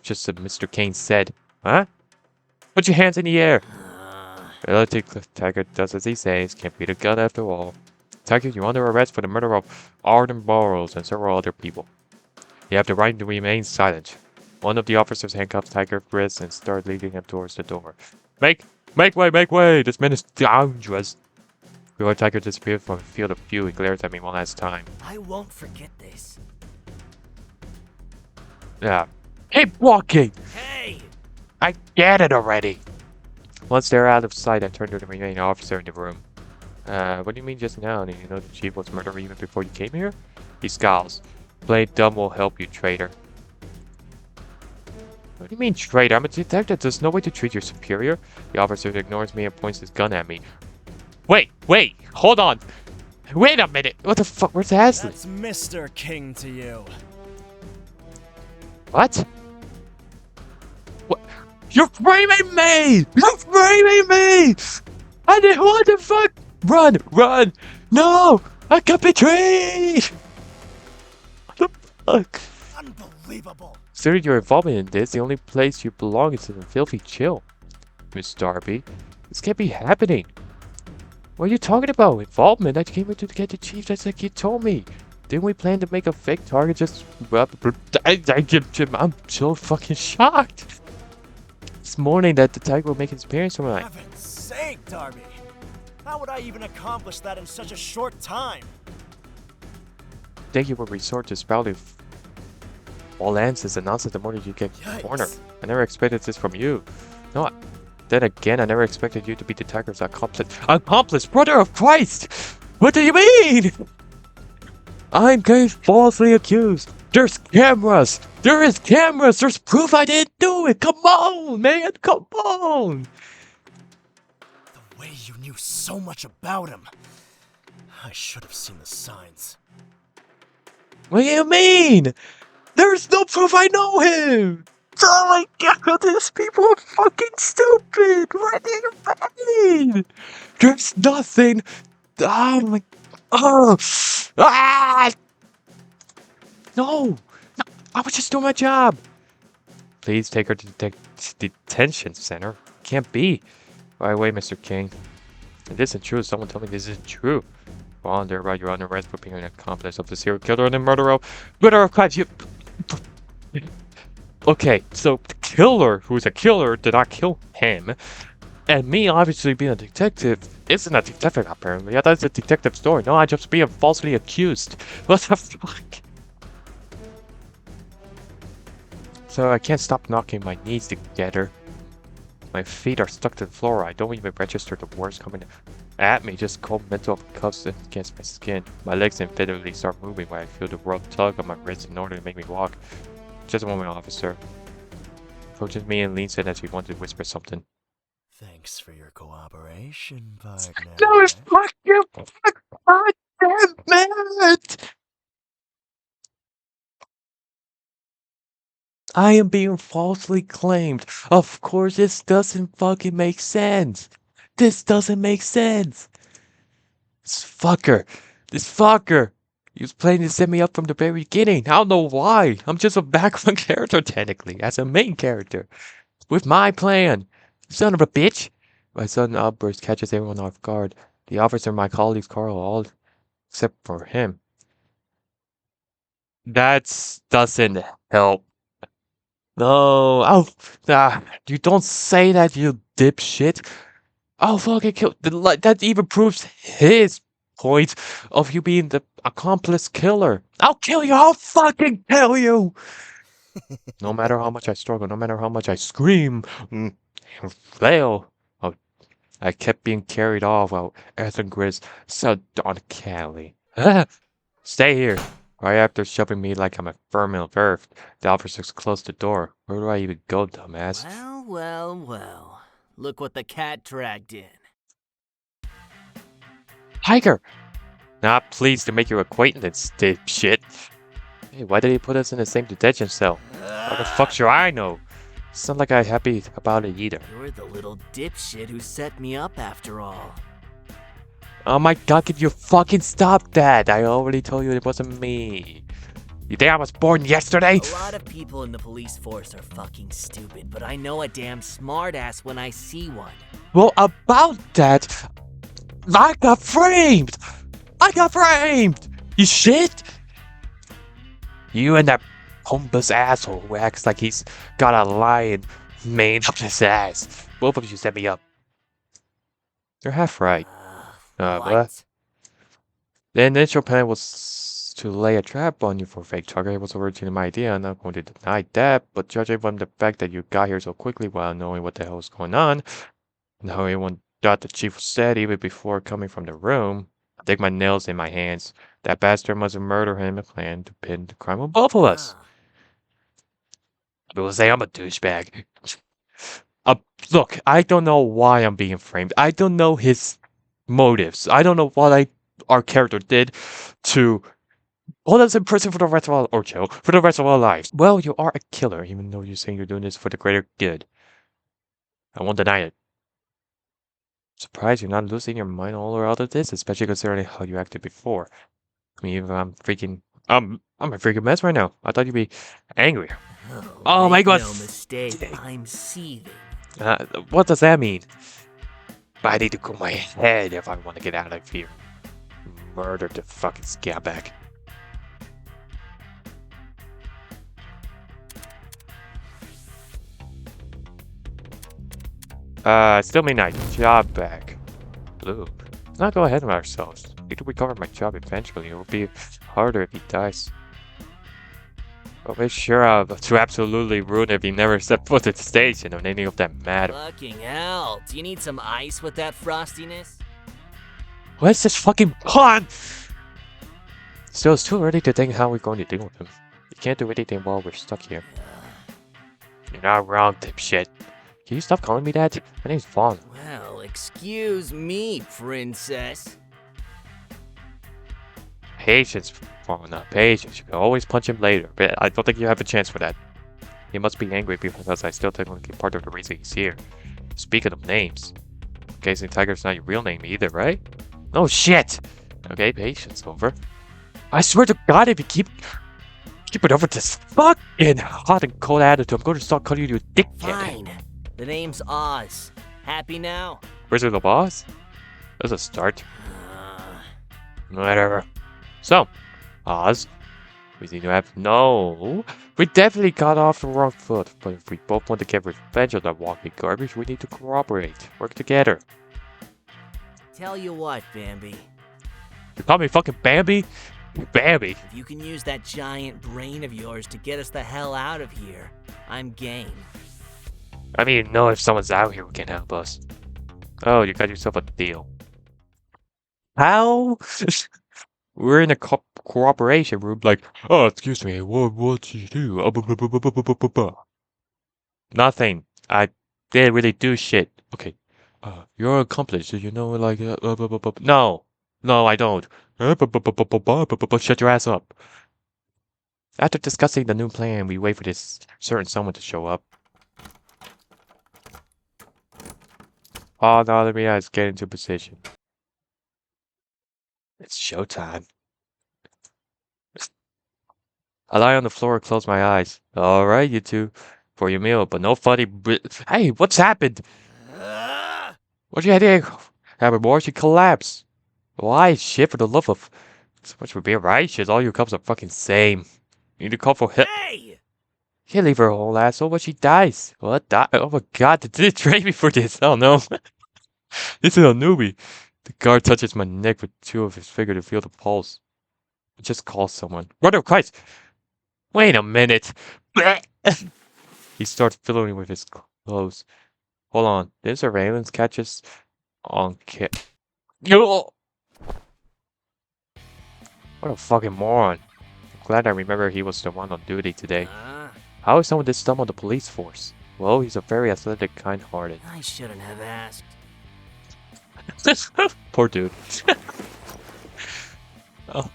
[SPEAKER 1] Just as Mr. Kane said. Huh? Put your hands in the air! Well, Tiger does as he says. Can't beat a gun after all. Tiger, you're under arrest for the murder of Arden Burrows and several other people. You have the right to remain silent. One of the officers handcuffs Tiger's wrists and starts leading him towards the door. Make way! This man is dangerous. Before Tiger disappears from the field of view, he glares at me one last time.
[SPEAKER 3] I won't forget this.
[SPEAKER 1] Yeah. Keep walking!
[SPEAKER 3] Hey!
[SPEAKER 1] I get it already! Once they're out of sight, I turn to the remaining officer in the room. What do you mean just now? Do you know the chief was murdered even before you came here? He scowls. Playing dumb will help you, traitor. What do you mean, traitor? I'm a detective. There's no way to treat your superior. The officer ignores me and points his gun at me. Wait, hold on. Wait a minute. What the fuck? Where's Ashley?
[SPEAKER 3] That's Mr. King to you.
[SPEAKER 1] What? What? You're framing me! You're framing me! I didn't what the fuck? Run! No! I got betrayed! What the fuck?
[SPEAKER 3] Unbelievable.
[SPEAKER 1] Considering your involvement in this, the only place you belong is in the filthy chill. Miss Darby, this can't be happening. What are you talking about? Involvement? I came here to get the chief, that's like you told me. Didn't we plan to make a fake target just... I'm so fucking shocked. This morning that the tiger will make his appearance tonight.
[SPEAKER 3] Heaven's sake, Darby. How would I even accomplish that in such a short time?
[SPEAKER 1] Think you will resort to spouting all answers and nonsense the morning you get cornered.
[SPEAKER 3] Yikes.
[SPEAKER 1] I never expected this from you. No, then again, I never expected you to be the tiger's accomplice, brother of Christ! What do you mean? I'm getting falsely accused. There's cameras! There is cameras! There's proof I didn't do it! Come on, man! Come on!
[SPEAKER 3] The way you knew so much about him. I should have seen the signs.
[SPEAKER 1] What do you mean? There's no proof I know him! Oh my god, these people are fucking stupid! What do you mean? There's nothing. Oh my. Oh! Ah! No! I was just doing my job! Please take her to the detention center. Can't be. By the way, Mr. King. If this isn't true, someone tell me this isn't true. Well, on there, right, you're under arrest for being an accomplice of the serial killer and the murderer of Christ. You. Okay, so the killer, who's a killer, did not kill him. And me, obviously being a detective, isn't a detective apparently. Yeah, that's a detective story. No, I just being falsely accused. What the fuck? So I can't stop knocking my knees together. My feet are stuck to the floor. I don't even register the words coming at me. Just cold mental cuffs against my skin. My legs infinitely start moving when I feel the world tug on my wrist in order to make me walk. Just a moment, officer. Approaches me and leans in as he wants to whisper something.
[SPEAKER 3] Thanks for your cooperation, partner.
[SPEAKER 1] No, fuck you! Fuck! God damn it! I am being falsely claimed. Of course, this doesn't fucking make sense. This doesn't make sense. This fucker. He was planning to set me up from the very beginning. I don't know why. I'm just a background character, technically, as a main character. With my plan. Son of a bitch. My sudden outburst catches everyone off guard. The officer and my colleagues quarrel all except for him. That doesn't help. No, you don't say that, you dipshit. I'll fucking kill. That even proves his point of you being the accomplice killer. I'll kill you. I'll fucking kill you. No matter how much I struggle, no matter how much I scream and flail, I kept being carried off while Ethan Grizz said on Cali. Stay here. Right after shoving me like I'm a vermin of earth, the officers closed the door. Where do I even go, dumbass?
[SPEAKER 5] Well. Look what the cat dragged in.
[SPEAKER 1] Tiger! Not pleased to make your acquaintance, dipshit. Hey, why did he put us in the same detention cell? How the fuck should I know? It's not like I'm happy about it either.
[SPEAKER 5] You're the little dipshit who set me up after all.
[SPEAKER 1] Oh my god, can you fucking stop that? I already told you it wasn't me. You think I was born yesterday?
[SPEAKER 5] A lot of people in the police force are fucking stupid, but I know a damn smartass when I see one.
[SPEAKER 1] Well, about that, I got framed! You shit! You and that pompous asshole who acts like he's got a lion mane up his ass. Both of you set me up. You're half right. What? The initial plan was to lay a trap on you for fake target. It was originally my idea. I'm not going to deny that, but judging from the fact that you got here so quickly while knowing what the hell was going on, and how everyone thought the chief said even before coming from the room. I dig my nails in my hands. That bastard must have murdered him and planned to pin the crime on both of us. People say I'm a douchebag. Look, I don't know why I'm being framed. I don't know his motives. I don't know what our character did to hold us in prison for the rest of our, or jail, for the rest of our lives. Well, you are a killer, even though you're saying you're doing this for the greater good. I won't deny it. Surprised you're not losing your mind all out of this, especially considering how you acted before. I mean, I'm a freaking mess right now. I thought you'd be angry. Oh my
[SPEAKER 5] make
[SPEAKER 1] God.
[SPEAKER 5] No mistake, I'm seething.
[SPEAKER 1] What does that mean? I need to cool my head if I want to get out of here. Murder the fucking scumbag. Still midnight. Job back. Blue. Let's not go ahead of ourselves. I need to recover my job eventually. It will be harder if he dies. I'll make sure to absolutely ruin it if he never set foot at the station or any of that matter.
[SPEAKER 5] Fucking hell. Do you need some ice with that frostiness?
[SPEAKER 1] Where's this fucking pun? Still, it's too early to think how we're going to deal with him. We can't do anything while we're stuck here. You're not wrong, dipshit. Can you stop calling me that? My name's Vaughn.
[SPEAKER 5] Well, excuse me, princess.
[SPEAKER 1] Patience, Vaughn, not patience. You can always punch him later, but I don't think you have a chance for that. He must be angry because I still technically part of the reason he's here. Speaking of names, Gazing Tiger's not your real name either, right? Oh shit! Okay, patience over. I swear to God, if you keep it over this fucking hot and cold attitude, I'm going to start calling you a dickhead.
[SPEAKER 5] Fine. The name's Oz. Happy now?
[SPEAKER 1] Wizard of Oz? That's a start. Whatever. So, Oz, we seem to have we definitely got off the wrong foot, but if we both want to get revenge on that walking garbage, we need to cooperate, work together.
[SPEAKER 5] Tell you what, Bambi.
[SPEAKER 1] You call me fucking Bambi? Bambi.
[SPEAKER 5] If you can use that giant brain of yours to get us the hell out of here, I'm game.
[SPEAKER 1] I mean, know if someone's out here who can help us. Oh, you got yourself a deal. How? We're in a cooperation room, like, oh, excuse me, what'd you do? Nothing. I didn't really do shit. Okay. You're an accomplice, so you know, like, No, I don't. Shut your ass up. After discussing the new plan, we wait for this certain someone to show up. Oh, now let me get into position. It's showtime. I lie on the floor and close my eyes. Alright, you two. For your meal, but no funny Hey, what's happened? What'd you think? Happened more? She collapsed. Why? Shit, for the love of... So much for being righteous. All your cups are fucking same. You need to call for help.
[SPEAKER 5] Hey!
[SPEAKER 1] Can't leave her whole asshole, but she dies. What? Oh my god, did they train me for this? Oh no. This is a newbie. The guard touches my neck with two of his fingers to feel the pulse. Just call someone. Brother of Christ! Wait a minute. He starts fiddling with his clothes. Hold on. Did surveillance catch us on What a fucking moron. I'm glad I remember he was the one on duty today. How is someone this dumb on the police force? Well, he's a very athletic, kind-hearted.
[SPEAKER 5] I shouldn't have asked.
[SPEAKER 1] Poor dude. Oh.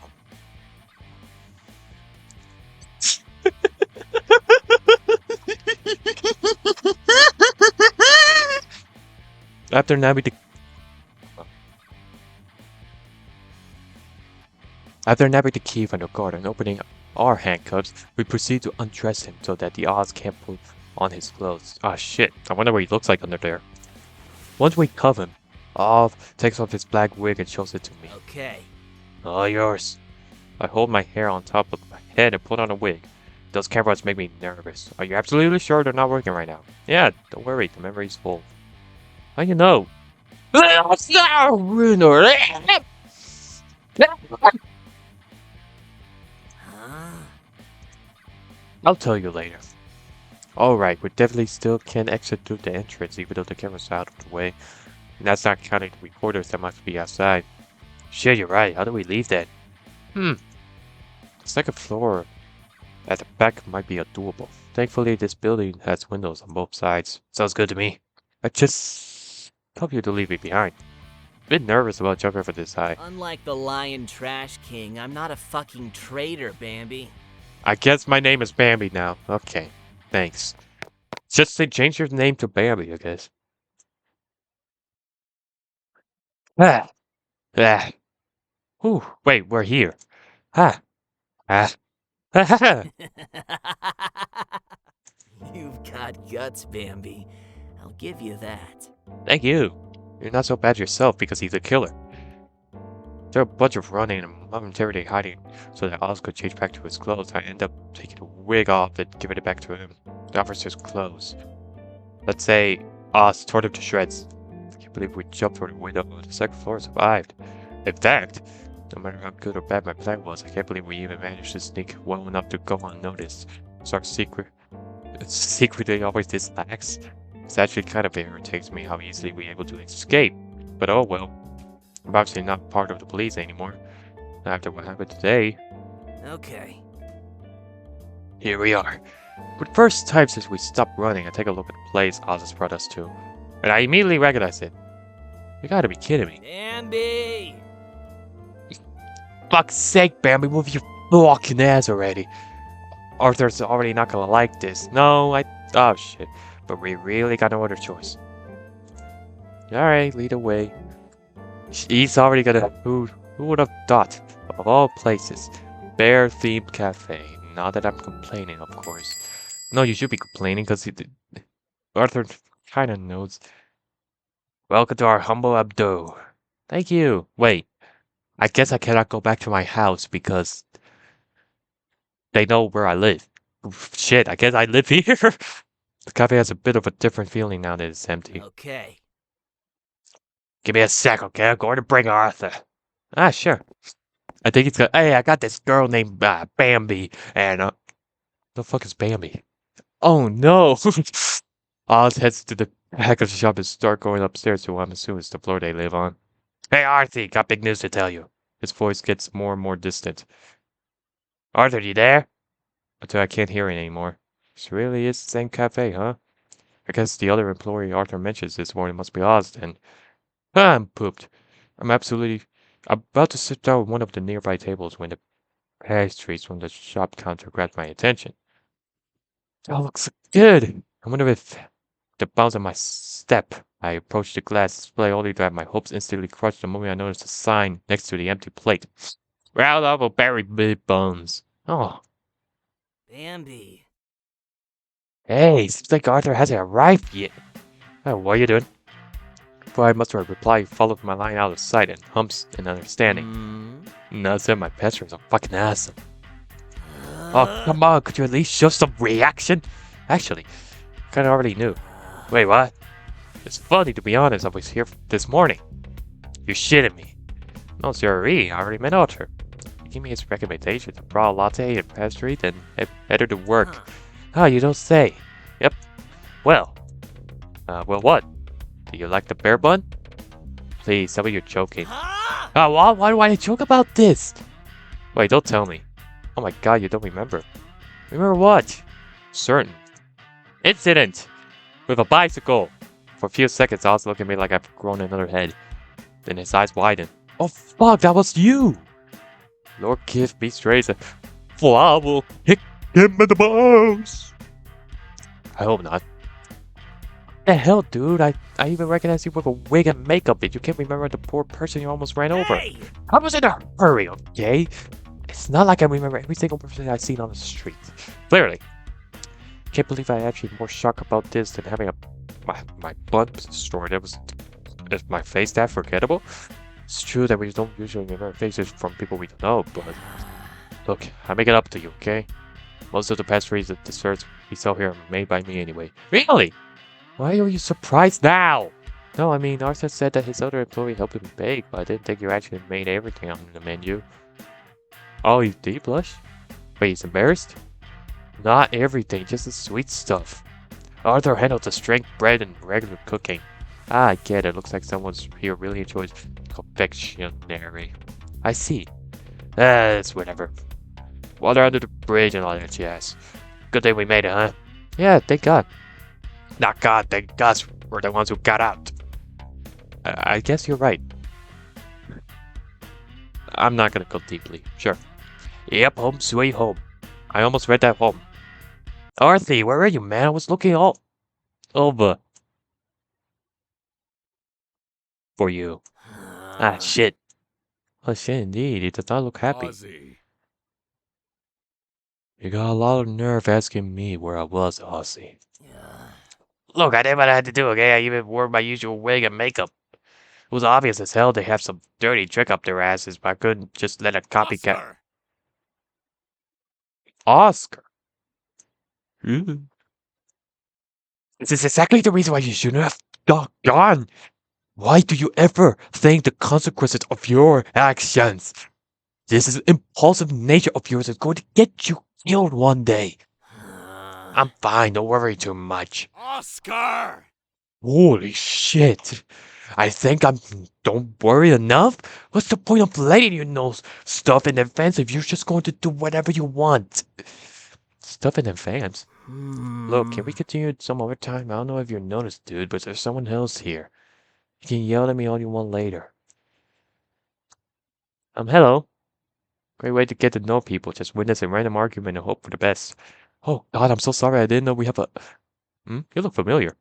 [SPEAKER 1] After nabbing the key from the guard and opening our handcuffs, we proceed to undress him so that the Oz can't put on his clothes. Ah shit, I wonder what he looks like under there. Once we cuff him, Oz takes off his black wig and shows it to me.
[SPEAKER 5] Okay.
[SPEAKER 1] All yours. I hold my hair on top of my head and put on a wig. Those cameras make me nervous. Are you absolutely sure they're not working right now? Yeah, don't worry, the memory's full. How you know? I'll tell you later. Alright, we definitely still can exit through the entrance even though the camera's out of the way. And that's not counting the reporters that must be outside. Shit, you're right. How do we leave then? The second floor at the back might be doable. Thankfully, this building has windows on both sides. Sounds good to me. I just hope you to leave me behind. Bit nervous about jumping for this high.
[SPEAKER 5] Unlike the Lion Trash King, I'm not a fucking traitor, Bambi.
[SPEAKER 1] I guess my name is Bambi now. Okay, thanks. Just say change your name to Bambi, I guess. Ah. Ah. Whew, wait, we're here. Ah. Ah.
[SPEAKER 5] You've got guts, Bambi. I'll give you that.
[SPEAKER 1] Thank you. You're not so bad yourself because he's a killer. After a bunch of running and momentarily hiding so that Oz could change back to his clothes, I end up taking the wig off and giving it back to him. The officer's clothes. Let's say Oz tore them to shreds. I can't believe we jumped through the window on the second floor and survived. In fact, no matter how good or bad my plan was, I can't believe we even managed to sneak well enough to go unnoticed. So our secretly always this lax. It actually kind of irritates me how easily we're able to escape. But oh well. I'm obviously not part of the police anymore. After what happened today.
[SPEAKER 5] Okay.
[SPEAKER 1] Here we are. For the first time since we stopped running, I take a look at the place Oz has brought us to. And I immediately recognize it. You gotta be kidding me.
[SPEAKER 5] Bambi!
[SPEAKER 1] Fuck's sake, Bambi, move your fucking ass already. Arthur's already not gonna like this. No, oh shit. But we really got no other choice. Alright, lead the way. He's already gonna... Who would have thought? Of all places. Bear-themed cafe. Not that I'm complaining, of course. No, you should be complaining, because Arthur kinda knows. Welcome to our humble abode. Thank you. Wait. I guess I cannot go back to my house, because... they know where I live. Shit, I guess I live here? The cafe has a bit of a different feeling now that it's empty.
[SPEAKER 5] Okay.
[SPEAKER 1] Give me a sec, okay? I'm going to bring Arthur. Ah, sure. I think he's gonna... Hey, I got this girl named Bambi, and the fuck is Bambi? Oh no! Oz heads to the back of the shop and start going upstairs to what I'm assuming is the floor they live on. Hey, Arthur, got big news to tell you. His voice gets more and more distant. Arthur, you there? Until I can't hear it anymore. This really is the same cafe, huh? I guess the other employee Arthur mentions this morning must be Oz, then. I'm pooped. I'm about to sit down at one of the nearby tables when the pastries from the shop counter grabbed my attention. That looks good. I wonder if the bounce of my step. I approached the glass display only to have my hopes instantly crushed the moment I noticed a sign next to the empty plate. Round level berry big buns. Oh.
[SPEAKER 5] Bambi.
[SPEAKER 1] Hey, seems like Arthur hasn't arrived yet. Oh, what are you doing? Before I must reply, he followed my line out of sight and humps in understanding. Said my pastor is a fucking asshole. Oh, come on, could you at least show some reaction? Actually, kinda already knew. Wait, what? It's funny, to be honest, I was here this morning. You're shitting me. No, sirree, I already met Arthur. He gave me his recommendation to brought a latte and pastry, then headed to work. Oh, you don't say. Yep. Well, what? Do you like the bear bun? Please, tell me you're joking. Oh, why do I joke about this? Wait, don't tell me. Oh my god, you don't remember. Remember what? Certain. Incident! With a bicycle! For a few seconds, Oz looked at me like I've grown another head. Then his eyes widened. Oh fuck, that was you! Lord give me straight. I will hit him in the balls! I hope not. The hell, dude? I even recognize you with a wig and makeup, and you can't remember the poor person you almost ran over. I was in a hurry, okay? It's not like I remember every single person I've seen on the street. Clearly. Can't believe I actually more shocked about this than having my butt destroyed. Is my face that forgettable? It's true that we don't usually remember faces from people we don't know, but look, I make it up to you, okay? Most of the pastries and desserts we sell here are made by me anyway. Really? Why are you surprised now? No, I mean, Arthur said that his other employee helped him bake, but I didn't think you actually made everything on the menu. Oh, you did blush? Wait, he's embarrassed? Not everything, just the sweet stuff. Arthur handled the strength bread and regular cooking. Ah, I get it. Looks like someone's here really enjoys confectionery. I see. It's whatever. Water under the bridge and all that jazz. Good thing we made it, huh? Yeah, thank God. Not God, thank us. We're the ones who got out. I guess you're right. I'm not gonna go deeply. Sure. Yep, home sweet home. I almost read that home. Arthie, where are you, man? I was looking all over for you. Ah, shit. Oh, shit, indeed. He does not look happy.
[SPEAKER 2] Ozzy.
[SPEAKER 1] You got a lot of nerve asking me where I was, Ozzy.
[SPEAKER 5] Yeah.
[SPEAKER 1] Look, I did what I had to do, okay? I even wore my usual wig and makeup. It was obvious as hell they have some dirty trick up their asses, but I couldn't just let a copycat.
[SPEAKER 2] Oscar.
[SPEAKER 1] Oscar? This is exactly the reason why you shouldn't have gone. Why do you ever think the consequences of your actions? This is impulsive nature of yours is going to get you killed one day. I'm fine, don't worry too much.
[SPEAKER 2] Oscar!
[SPEAKER 1] Holy shit. I think I'm don't worry enough? What's the point of letting you know stuff in advance if you're just going to do whatever you want? Stuff in advance? Look, can we continue some other time? I don't know if you noticed, dude, but there's someone else here. You can yell at me all you want later. Hello. Great way to get to know people. Just witness a random argument and hope for the best. Oh, God, I'm so sorry. I didn't know we have a... You look familiar.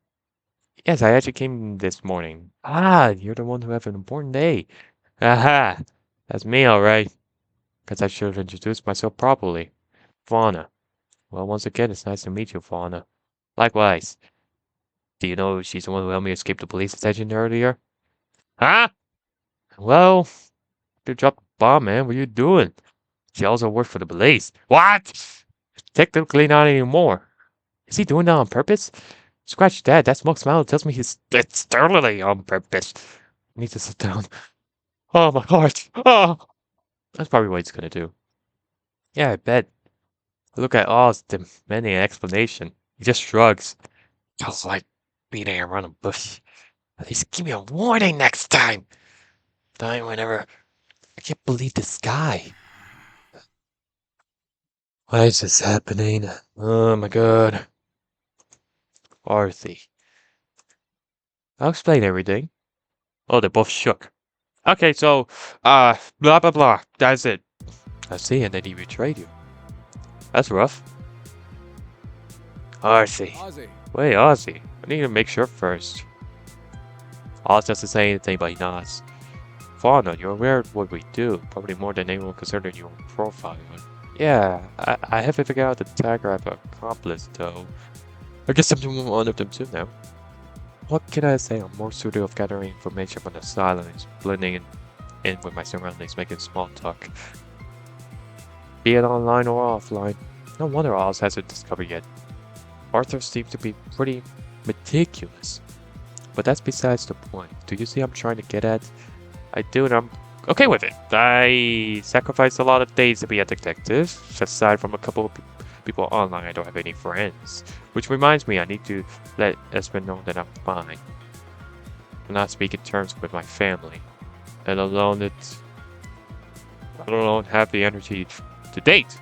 [SPEAKER 1] Yes, I actually came this morning. Ah, you're the one who have an important day. Aha! That's me, alright. Guess I should have introduced myself properly. Fauna. Well, once again, it's nice to meet you, Fauna. Likewise. Do you know she's the one who helped me escape the police attention earlier? Huh? Well, you dropped the bomb, man. What are you doing? She also worked for the police. What? Technically not anymore. Is he doing that on purpose? Scratch that. That smoke smile tells me it's totally on purpose. I need to sit down. Oh, my heart. Oh. That's probably what he's gonna do. Yeah, I bet. Look at Oz demanding an explanation. He just shrugs. Feels like beating around a bush. At least give me a warning next time. Dying whenever. I can't believe this guy. Why is this happening? Oh my god. Arthie. I'll explain everything. Oh, they both shook. Okay, so, blah blah blah. That's it. I see, and then he betrayed you. That's rough. Arthie.
[SPEAKER 2] Ozzy.
[SPEAKER 1] Wait, Ozzy. I need to make sure first. Oz doesn't say anything, but he nods. Fauna, you're aware of what we do, probably more than anyone considering your profile. Yeah, I haven't figured out the tagger I've accomplished, though. I guess I'm one of them too now. What can I say? I'm more suited of gathering information from the silence, blending in with my surroundings, making small talk. Be it online or offline. No wonder Oz hasn't discovered yet. Arthur seems to be pretty meticulous. But that's besides the point. Do you see I'm trying to get at? I do, and I'm okay with it. I sacrificed a lot of days to be a detective. Aside from a couple of people online, I don't have any friends. Which reminds me, I need to let Espen know that I'm fine. I'm not speaking terms with my family. Let alone have the energy to date.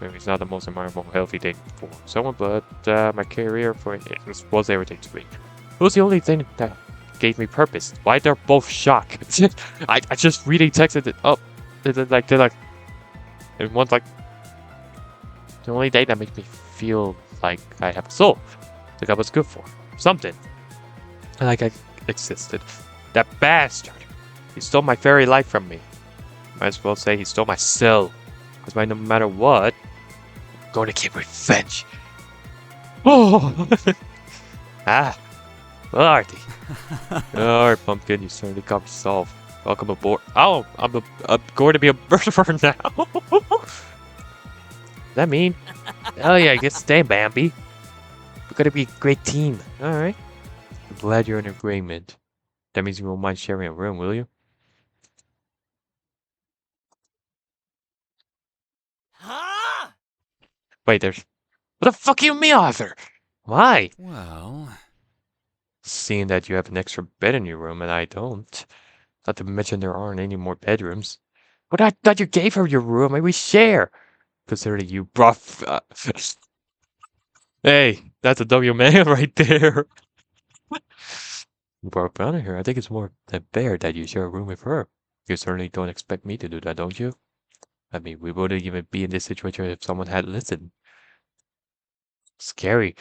[SPEAKER 1] Maybe it's not the most admirable, healthy thing for someone, but my career for it was everything to me. It was the only thing that gave me purpose. Why they're both shocked? I just really texted it up. They're like, and one's like, the only day that makes me feel like I have a soul. Like I was good for something. And like I existed. That bastard. He stole my very life from me. Might as well say he stole my soul. Because no matter what, I'm going to get revenge. Oh! Ah. Well, Artie. Alright, Pumpkin, you certainly got me solved. Welcome aboard. Oh, I'm going to be a murderer now. Does that mean? Oh yeah, I guess stay, Bambi. We're gonna be a great team. Alright. I'm glad you're in agreement. That means you won't mind sharing a room, will you?
[SPEAKER 5] Huh?
[SPEAKER 1] Wait, there's... What the fuck you mean, Arthur? Why?
[SPEAKER 2] Well,
[SPEAKER 1] Seeing that you have an extra bed in your room and I don't. Not to mention there aren't any more bedrooms. But I thought you gave her your room and we share. Considering you brought... Hey, that's a W man right there. You brought Brown in here. I think it's more than fair that you share a room with her. You certainly don't expect me to do that, don't you? I mean, we wouldn't even be in this situation if someone had listened. Scary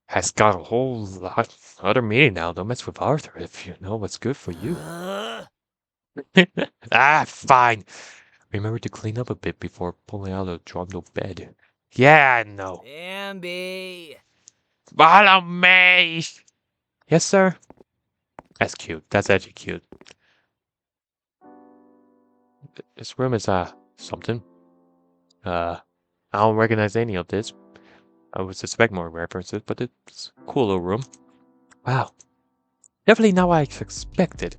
[SPEAKER 1] has got a whole lot other meaning now. Don't mess with Arthur if you know what's good for you. Ah, fine. Remember to clean up a bit before pulling out a trundle bed. Yeah, I know.
[SPEAKER 5] Bambi.
[SPEAKER 1] Follow me! Yes, sir? That's cute. That's actually cute. This room is, something. I don't recognize any of this. I would suspect more references, but it's a cool little room. Wow. Definitely not what I expected.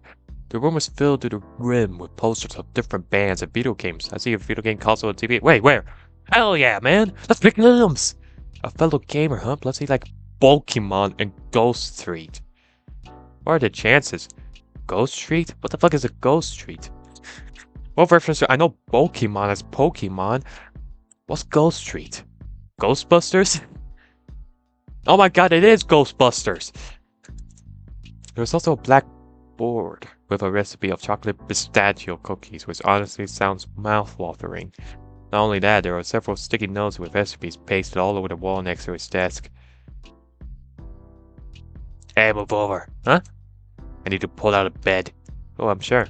[SPEAKER 1] The room was filled to the rim with posters of different bands and video games. I see a video game console and TV. Wait, where? Hell yeah, man! Let's pick limbs! A fellow gamer, huh? Let's see like Pokemon and Ghost Street. What are the chances? Ghost Street? What the fuck is a Ghost Street? What reference I know Pokemon as Pokemon. What's Ghost Street? Ghostbusters? Oh my god, it is Ghostbusters! There's also a black board with a recipe of chocolate pistachio cookies, which honestly sounds mouth-watering. Not only that, there are several sticky notes with recipes pasted all over the wall next to his desk. Hey, move over. Huh? I need to pull out of bed. Oh, I'm sure.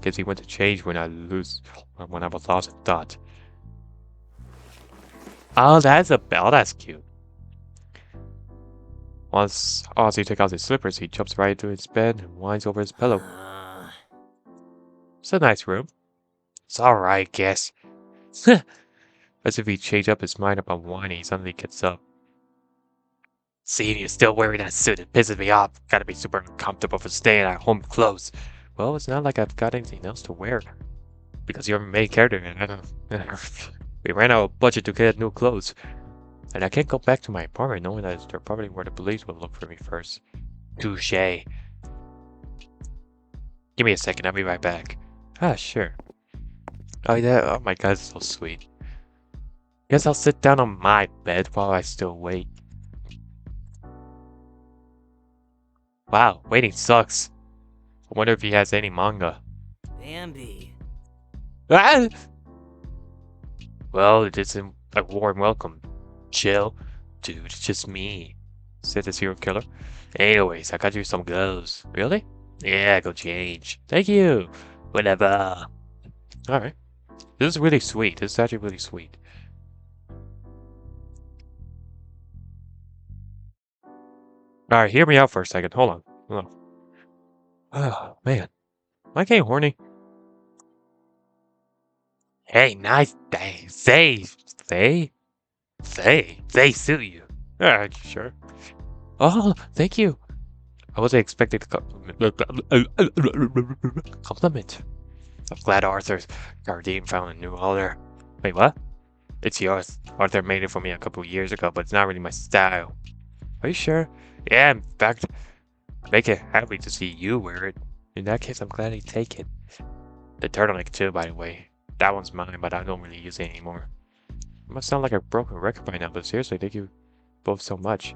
[SPEAKER 1] Guess he went to change when I was lost in thought. Oh, that's a bell. That's cute. Once Ozzy takes out his slippers, he jumps right into his bed and whines over his pillow. It's a nice room. It's alright, guess. As if he changed up his mind upon whining, he suddenly gets up. Seeing you still wearing that suit, it pisses me off. Gotta be super uncomfortable for staying at home clothes. Well, it's not like I've got anything else to wear. Because you're a main character and I don't... We ran out of budget to get new clothes. And I can't go back to my apartment knowing that they're probably where the police will look for me first. Touché. Give me a second, I'll be right back. Ah, sure. Oh yeah, oh my god, it's so sweet. Guess I'll sit down on my bed while I still wait. Wow, waiting sucks. I wonder if he has any manga.
[SPEAKER 5] Bambi.
[SPEAKER 1] Ah! Well, it isn't a warm welcome. Chill. Dude, it's just me. Said the serial killer. Anyways, I got you some gloves. Really? Yeah, go change. Thank you. Whatever. Alright. This is really sweet. This is actually really sweet. Alright, hear me out for a second. Hold on. Hold on. Oh, man. Am I getting horny? Hey, nice day. Say suit you. Alright, sure. Oh, thank you. I wasn't expecting to compliment. I'm glad Arthur's guardian found a new owner. Wait, what? It's yours. Arthur made it for me a couple years ago, but it's not really my style. Are you sure? Yeah, in fact, make it happy to see you wear it. In that case, I'm glad you take it. The turtleneck too, by the way. That one's mine, but I don't really use it anymore. It must sound like a broken record by now, but seriously, thank you both so much.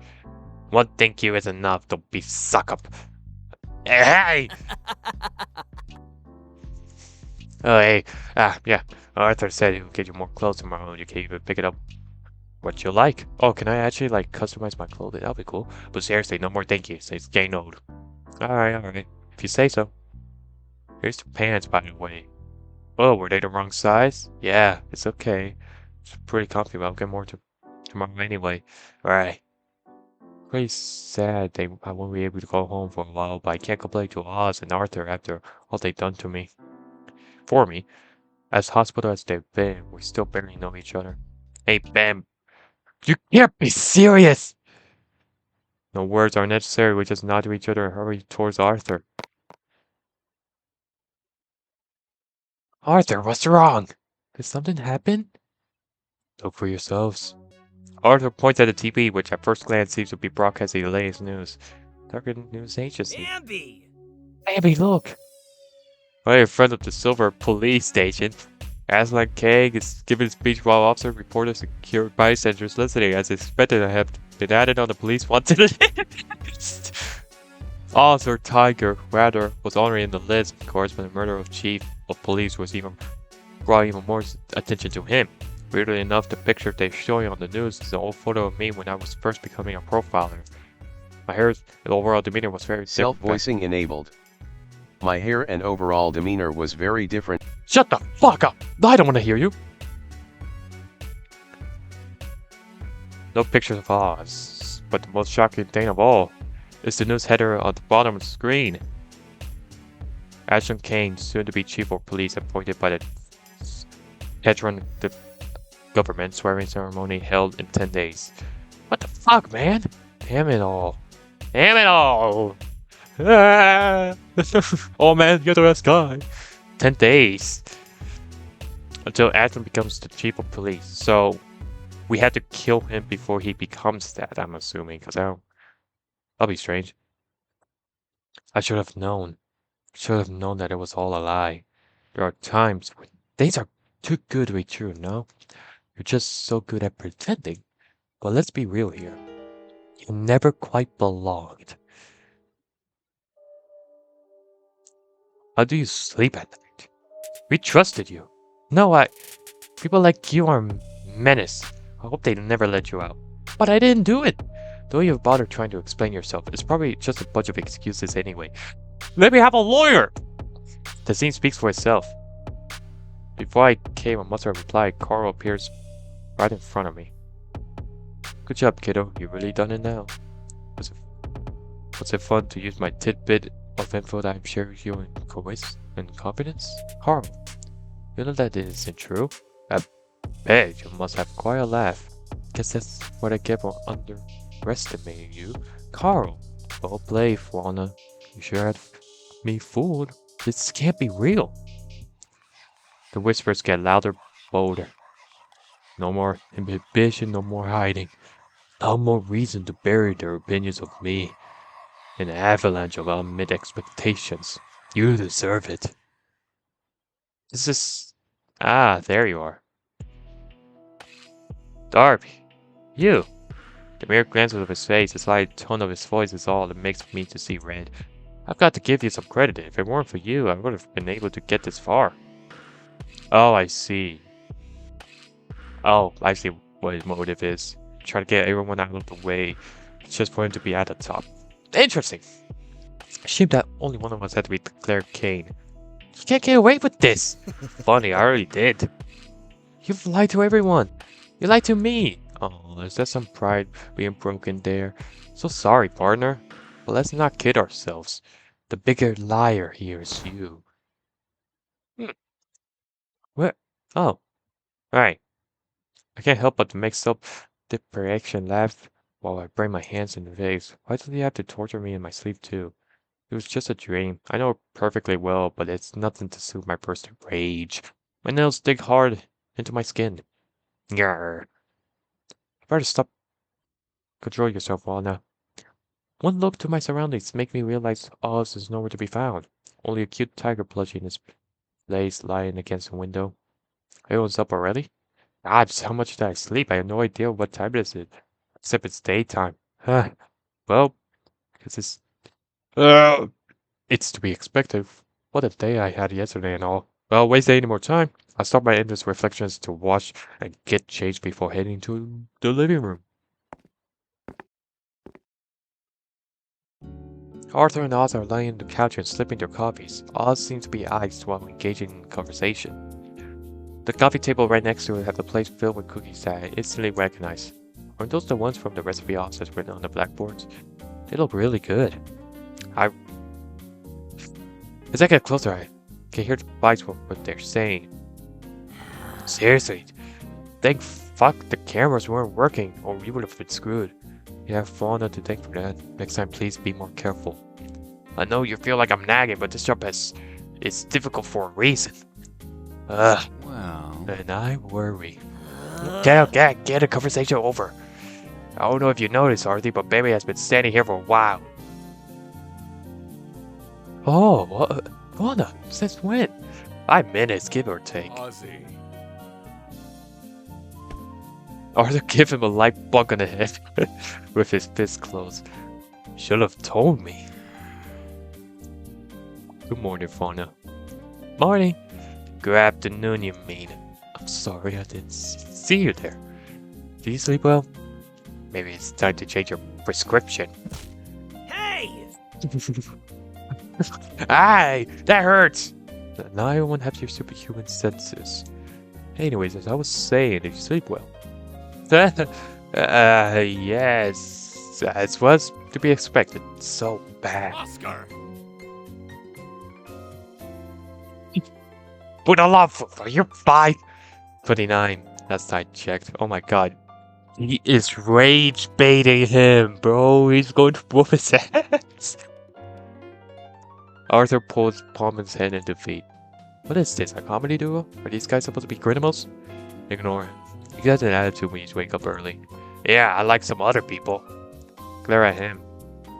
[SPEAKER 1] One thank you is enough, don't be suck up. Hey! Oh, hey. Yeah. Arthur said he'll get you more clothes tomorrow. You can even pick it up what you like. Oh, can I actually, like, customize my clothing? That'll be cool. But seriously, no more thank yous. It's getting old. Alright. If you say so. Here's the pants, by the way. Oh, were they the wrong size? Yeah, it's okay. It's pretty comfy, but I'll get more tomorrow anyway. Alright. Pretty sad I won't be able to go home for a while, but I can't complain to Oz and Arthur after all they've done to me. For me. As hospital as they've been, we still barely know each other. Hey, Bam. You can't be serious! No words are necessary, we just nod to each other and hurry towards Arthur. Arthur, what's wrong? Did something happen? Look for yourselves. Arthur points at the TV, which at first glance seems to be broadcasting the latest news. Target News Agency.
[SPEAKER 5] Bambi!
[SPEAKER 1] Bambi, look! Right in front of the Silver Police Station, Aslan Kang is giving a speech while officer reporters and secure bystanders listening as expected to have been added on the police wanted list. Officer Tiger Rather was already in the list, of course, but the murder of Chief of Police was brought even more attention to him. Weirdly enough, the picture they're showing on the news is an old photo of me when I was first becoming a profiler. My hair and overall demeanor was very different.
[SPEAKER 6] Self-voicing enabled. My hair and overall demeanor was very different.
[SPEAKER 1] Shut the fuck up! I don't want to hear you! No pictures of Oz, but the most shocking thing of all is the news header on the bottom of the screen. Ashton Kane, soon to be chief of police, appointed by the patron the government swearing ceremony held in 10 days. What the fuck, man? Damn it all. Damn it all! Ah! Oh man, you're the best guy. 10 days. Until Ashton becomes the chief of police. So, we had to kill him before he becomes that, I'm assuming. Because that'll be strange. I should have known. Should have known that it was all a lie. There are times when things are too good to be true, no? You're just so good at pretending. But let's be real here. You never quite belonged. How do you sleep at night? We trusted you. No, people like you are menace. I hope they never let you out. But I didn't do it. Don't even bother trying to explain yourself. It's probably just a bunch of excuses anyway. Let me have a lawyer! The scene speaks for itself. Before I came, I must have replied. Carl appears right in front of me. Good job, kiddo. You really done it now. Was it fun to use my tidbit of info that I'm sharing with you in confidence? Carl, you know that isn't true? I bet you must have quite a laugh. Guess that's what I get for underestimating you. Carl, well played, Fauna. You sure had me fooled. This can't be real. The whispers get louder, bolder. No more inhibition, no more hiding. No more reason to bury their opinions of me. An avalanche of unmet expectations. You deserve it. This is... Ah, there you are. Darby. You. The mere glance of his face, the slight tone of his voice is all that makes me to see red. I've got to give you some credit. If it weren't for you, I would have been able to get this far. Oh, I see. Oh, I see what his motive is. Try to get everyone out of the way, just for him to be at the top. Interesting. Shame that only one of us had to be declared Kane. You can't get away with this. Funny, I already did. You've lied to everyone. You lied to me. Oh, is there some pride being broken there? So sorry, partner. But let's not kid ourselves. The bigger liar here is you. What? Oh. Right. I can't help but to make self-deprecation laugh while I bring my hands in the vase. Why do they have to torture me in my sleep too? It was just a dream. I know it perfectly well, but it's nothing to soothe my bursting rage. My nails dig hard into my skin. Yarr. I better stop. Control yourself, Walna. One look to my surroundings make me realize Oz is nowhere to be found. Only a cute tiger plushie in his place lying against the window. Everyone's up already? God, how much did I sleep? I have no idea what time it is. Except it's daytime. Well, because it's to be expected. What a day I had yesterday and all. Well, wasting any more time, I stop my endless reflections to wash and get changed before heading to the living room. Arthur and Oz are lying on the couch and sipping their coffees. Oz seems to be iced while engaging in conversation. The coffee table right next to it has a plate filled with cookies that I instantly recognize. Aren't those the ones from the recipe Oz has written on the blackboards? They look really good. As I get closer, I can hear the bites of what they're saying. Seriously, thank fuck the cameras weren't working, or we would have been screwed. You have Fauna to thank for that. Next time, please be more careful. I know you feel like I'm nagging, but this job is difficult for a reason.
[SPEAKER 2] Well...
[SPEAKER 1] And I worry. Get the conversation over. I don't know if you noticed, Arthur, but Baby has been standing here for a while. Oh, what? Lana, since when? 5 minutes, give or take.
[SPEAKER 2] Ozzy.
[SPEAKER 1] Arthur gave him a light bunk on the head with his fist closed. Should have told me. Good morning, Fauna. Morning. Good afternoon, you mean. I'm sorry I didn't see you there. Do you sleep well? Maybe it's time to change your prescription.
[SPEAKER 5] Hey!
[SPEAKER 1] Aye! That hurts! Now I won't have your superhuman senses. Anyways, as I was saying, did you sleep well? Yes. As was to be expected. So bad.
[SPEAKER 2] Oscar!
[SPEAKER 1] Put a lot for you're 5:29. Last I checked. Oh my god. He is rage baiting him, bro. He's going to whoop his ass. Arthur pulls Palmer's head in defeat. What is this, a comedy duo? Are these guys supposed to be criminals? Ignore him. He has an attitude when you wake up early. Yeah, I like some other people. Glare at him.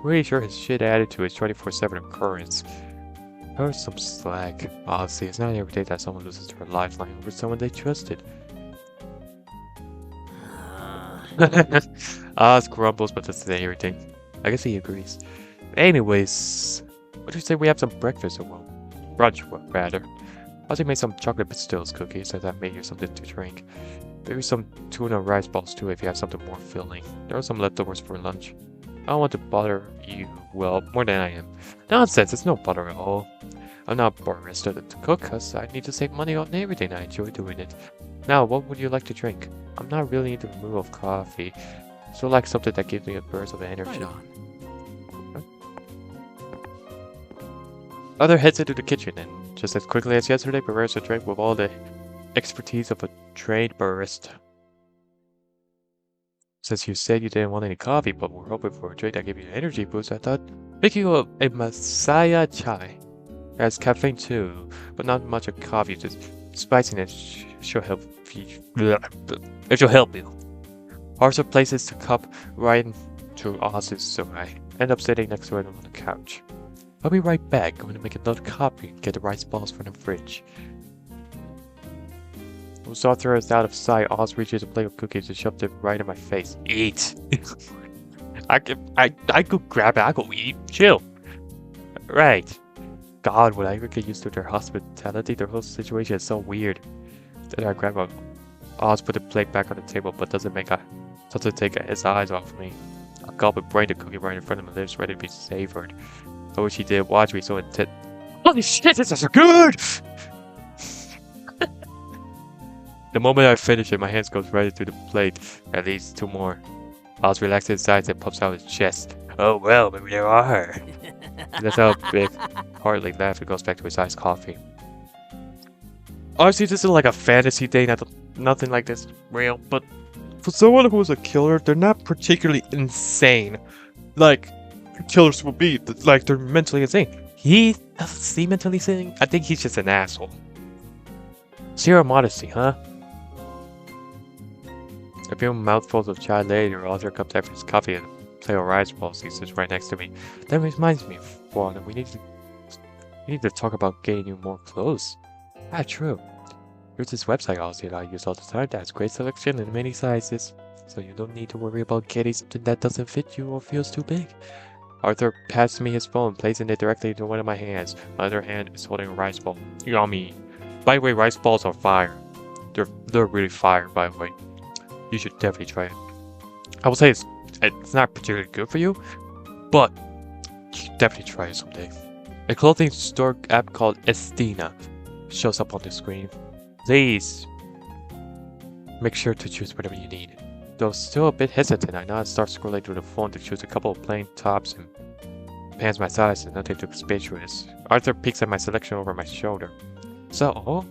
[SPEAKER 1] Pretty sure his shit attitude is 24/7 occurrence. There's some slack. Honestly, it's not every day that someone loses their lifeline over someone they trusted. Oz grumbles but doesn't say everything. I guess he agrees. Anyways, what do you say we have some breakfast or well, brunch, well, rather. Ozzy made some chocolate pastilles cookies and I made you something to drink. Maybe some tuna rice balls too if you have something more filling. There are some leftovers for lunch. I don't want to bother you, well, more than I am. Nonsense, it's no bother at all. I'm not barista to cook because I need to save money on everything. I enjoy doing it. Now, what would you like to drink? I'm not really into the mood of coffee, so I like something that gives me a burst of energy.
[SPEAKER 2] Right on.
[SPEAKER 1] Other heads into the kitchen and, just as quickly as yesterday, prepares a drink with all the expertise of a trained barista. Since you said you didn't want any coffee, but were hoping for a drink that gave you an energy boost, I thought making you a Masaya chai. It has caffeine too, but not much of coffee, just spiciness should help you. It should help you. Arthur places the cup right into Oz's so I end up sitting next to him on the couch. I'll be right back. I'm gonna make another copy and get the rice balls from the fridge. Once Arthur is out of sight, Oz reaches a plate of cookies and shoves it right in my face. Eat! I could grab it, I could eat. Chill. Right. God, would I ever get used to their hospitality? Their whole situation is so weird. Then I grab a Oz put the plate back on the table, but doesn't take his eyes off me. I gulp and brain the cookie right in front of my lips, ready to be savored. I wish he did watch me so intent. Holy shit, this is so good! The moment I finish it, my hands goes right into the plate. At least 2 more. Oz relaxes his eyes and pops out his chest. Oh well, maybe there are. That's how big hardly laughs and goes back to his iced coffee. Honestly, this is like a fantasy thing. Nothing like this real, but for someone who's a killer, they're not particularly insane. Like killers would be. Like they're mentally insane. He doesn't seem mentally insane. I think he's just an asshole. Zero modesty, huh? A few mouthfuls of chai later, Arthur comes after his coffee and a plate of rice balls. He sits right next to me. That reminds me, Fauna, we need to talk about getting you more clothes. Ah, true. There's this website Ozzy that I use all the time that has great selection in many sizes, so you don't need to worry about getting something that doesn't fit you or feels too big. Arthur passes me his phone, placing it directly into one of my hands. My other hand is holding a rice ball. Yummy. By the way, rice balls are fire. They're really fire, by the way. You should definitely try it. I will say it's not particularly good for you, but you should definitely try it someday. A clothing store app called Estina shows up on the screen. Please make sure to choose whatever you need. Though still a bit hesitant, I now start scrolling through the phone to choose a couple of plain tops and pants my size and nothing too conspicuous. Arthur peeks at my selection over my shoulder. So,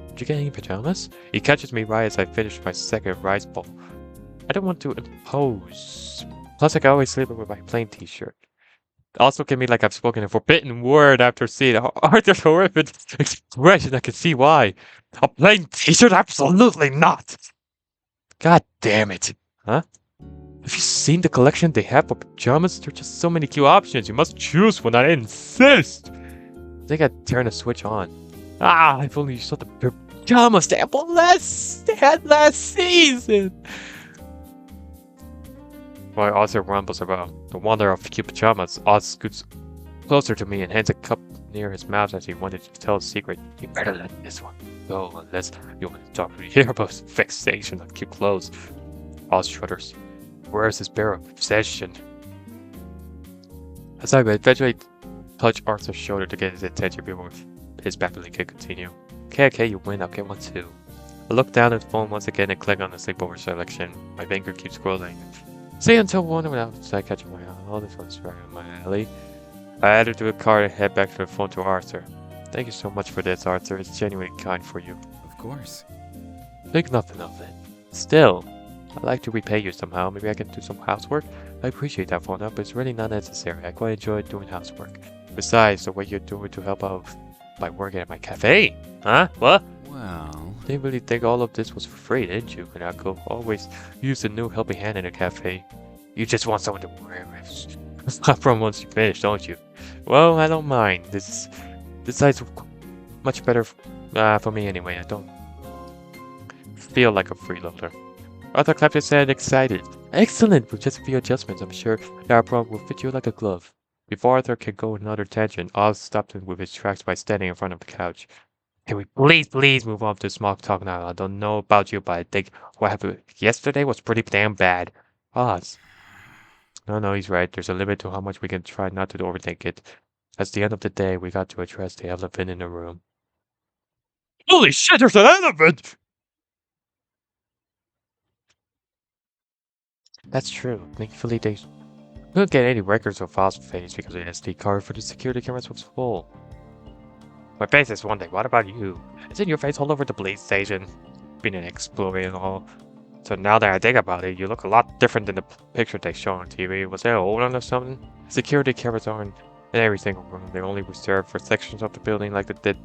[SPEAKER 1] did you get any pajamas? He catches me right as I finish my second rice bowl. I don't want to impose. Plus, I can always sleep with my plain t-shirt. Also give me like I've spoken a forbidden word after seeing Arthur's horrific expression. I can see why. A plain t-shirt? Absolutely not! God damn it. Huh? Have you seen the collection they have for pajamas? There are just so many cute options. You must choose one, I insist! think I turned the switch on. Ah, if only you saw the pajama sample they had last season. While Arthur rumbles about the wonder of cute pajamas, Oz scoots closer to me and hands a cup near his mouth as he wanted to tell a secret. You better let this one go unless you want to talk to me here about his fixation on cute clothes. Oz shudders. Where's his bear obsession? As I eventually touch Arthur's shoulder to get his attention before his babbling can continue. Okay, you win, I'll get one too. I look down at the phone once again and click on the sleepover selection. My finger keeps scrolling. See until one without catching my eye. All this one's right on my alley. I add it to the card and head back to the phone to Arthur. Thank you so much for this, Arthur. It's genuinely kind for you.
[SPEAKER 2] Of course.
[SPEAKER 1] Think nothing of it. Still, I'd like to repay you somehow. Maybe I can do some housework? I appreciate that phone up, but it's really not necessary. I quite enjoy doing housework. Besides, the way you're doing to help out by working at my cafe. Huh? What?
[SPEAKER 2] Well...
[SPEAKER 1] Didn't really think all of this was for free, didn't you, Kanako? Always use a new helping hand in a cafe. You just want someone to work with. From once you finish, don't you? Well, I don't mind. This site's much better for me anyway. I don't feel like a freeloader. Arthur clapped his hand, excited. Excellent! With just a few adjustments, I'm sure our program will fit you like a glove. Before Arthur could go another tangent, Oz stopped him with his tracks by standing in front of the couch. Can we please move on to small talk now? I don't know about you, but I think what happened yesterday was pretty damn bad. Oz. No, he's right. There's a limit to how much we can try not to overthink it. At the end of the day, we got to address the elephant in the room. Holy shit, there's an elephant! That's true. Thankfully, they couldn't get any records of Oz's face because the SD card for the security cameras was full. My face is one thing. What about you? Isn't your face all over the police station? Being an explorer and all. So now that I think about it, you look a lot different than the picture they show on TV. Was there a hold on or something? Security cameras aren't in every single room. They're only reserved for sections of the building like the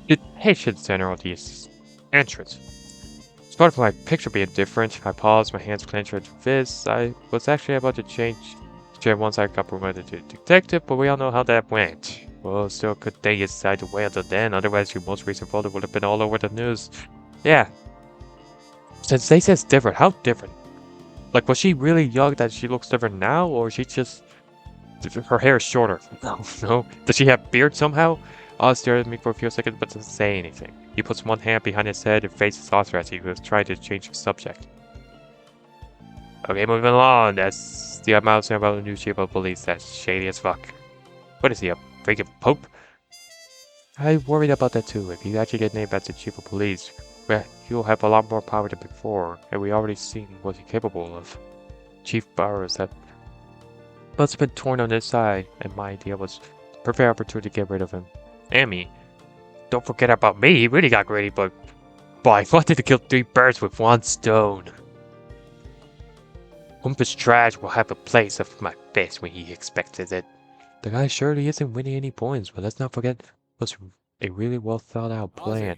[SPEAKER 1] detention center or the entrance. Starting from my picture being different, I paused, my hands clenched into fists. I was actually about to change once I got promoted to detective, but we all know how that went. Well, still a good thing you decided to wait until then, otherwise your most recent photo would have been all over the news. Yeah. Since they said it's different, how different? Like, was she really young that she looks different now, or she just... her hair is shorter? No. Does she have beard somehow? Oz stared at me for a few seconds but didn't say anything. He puts one hand behind his head and faces Arthur as he was trying to change the subject. Okay, moving along. That's the amount about the new chief of police. That's shady as fuck. What is he, a freaking pope? I worried about that too. If he actually get named as the chief of police, well, he'll have a lot more power than before, and we already seen what he's capable of. Chief Burrows had must have been torn on his side, and my idea was the perfect opportunity to get rid of him. And me. Don't forget about me, he really got greedy, but I wanted to kill 3 birds with 1 stone. Humpus Trash will have a place of my fist when he expected it. The guy surely isn't winning any points, but let's not forget it was a really well thought out plan.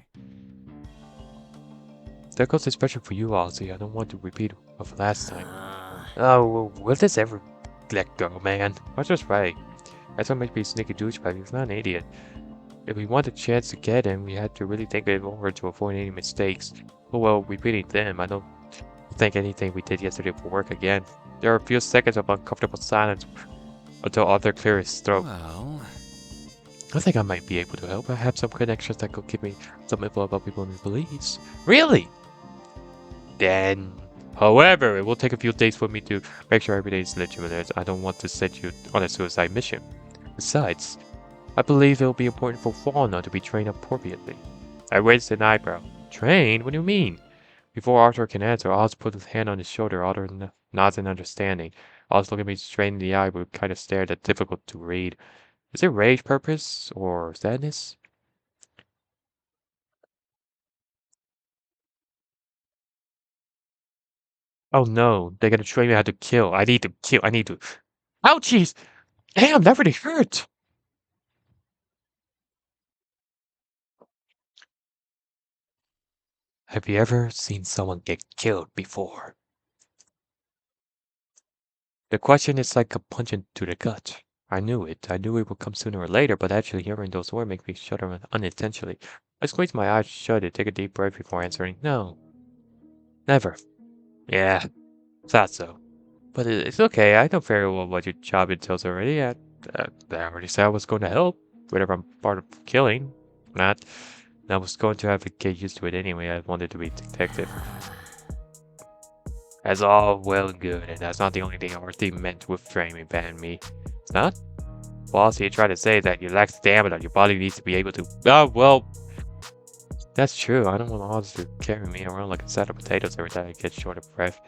[SPEAKER 1] That goes especially for you, Ozzy. I don't want to repeat of last time. Oh, will this ever let go, man? Arthur's right. Arthur might be a sneaky douche, but he's not an idiot. If we want a chance to get him, we had to really think it over to avoid any mistakes. Oh well, repeating them, I don't think anything we did yesterday will work again. There are a few seconds of uncomfortable silence until Arthur clears his throat.
[SPEAKER 2] Well...
[SPEAKER 1] I think I might be able to help. I have some connections that could give me some info about people in the police. Really? Then... However, it will take a few days for me to make sure everything is legitimate. I don't want to send you on a suicide mission. Besides, I believe it will be important for Fauna to be trained appropriately. I raised an eyebrow. Trained? What do you mean? Before Arthur can answer, Oz put his hand on his shoulder. Arthur nods in understanding. Oz looked at me straight in the eye with a kind of stare that's difficult to read. Is it rage, purpose, or sadness? Oh no, they're gonna train me how to kill. I need to kill. I need to. Ouchies! Damn, that really hurt! Have you ever seen someone get killed before? The question is like a punch into the gut. I knew it. I knew it would come sooner or later, but actually hearing those words makes me shudder unintentionally. I squeezed my eyes shut and take a deep breath before answering, no, never. Yeah, thought so. But it's okay. I know very well what your job entails already. I already said I was going to help, whatever I'm part of killing. Not. And I was going to have to get used to it anyway. I wanted to be a detective. That's all well and good, and that's not the only thing our team meant with framing ban me. It's not? Well, so you try to say that you lack stamina, your body needs to be able to. Oh, well, that's true. I don't want Oz to carry me around like a sack of potatoes every time I get short of breath.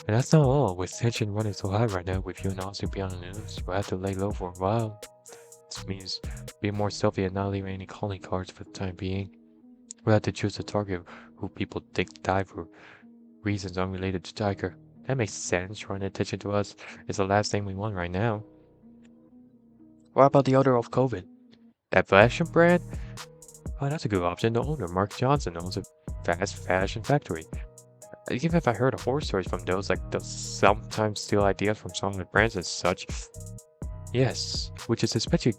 [SPEAKER 1] And that's not all. With tension running so high right now, with you and Oz be on the news, we'll have to lay low for a while. This means being more stealthy and not leaving any calling cards for the time being. We'll have to choose a target who people think died for reasons unrelated to Tiger. That makes sense. Drawing attention to us is the last thing we want right now. What about the owner of COVID? That fashion brand? Oh, that's a good option. The owner, Mark Johnson, owns a fast fashion factory. Even if I heard horror stories from those, like they'll sometimes steal ideas from some of the brands and such. Yes, which is especially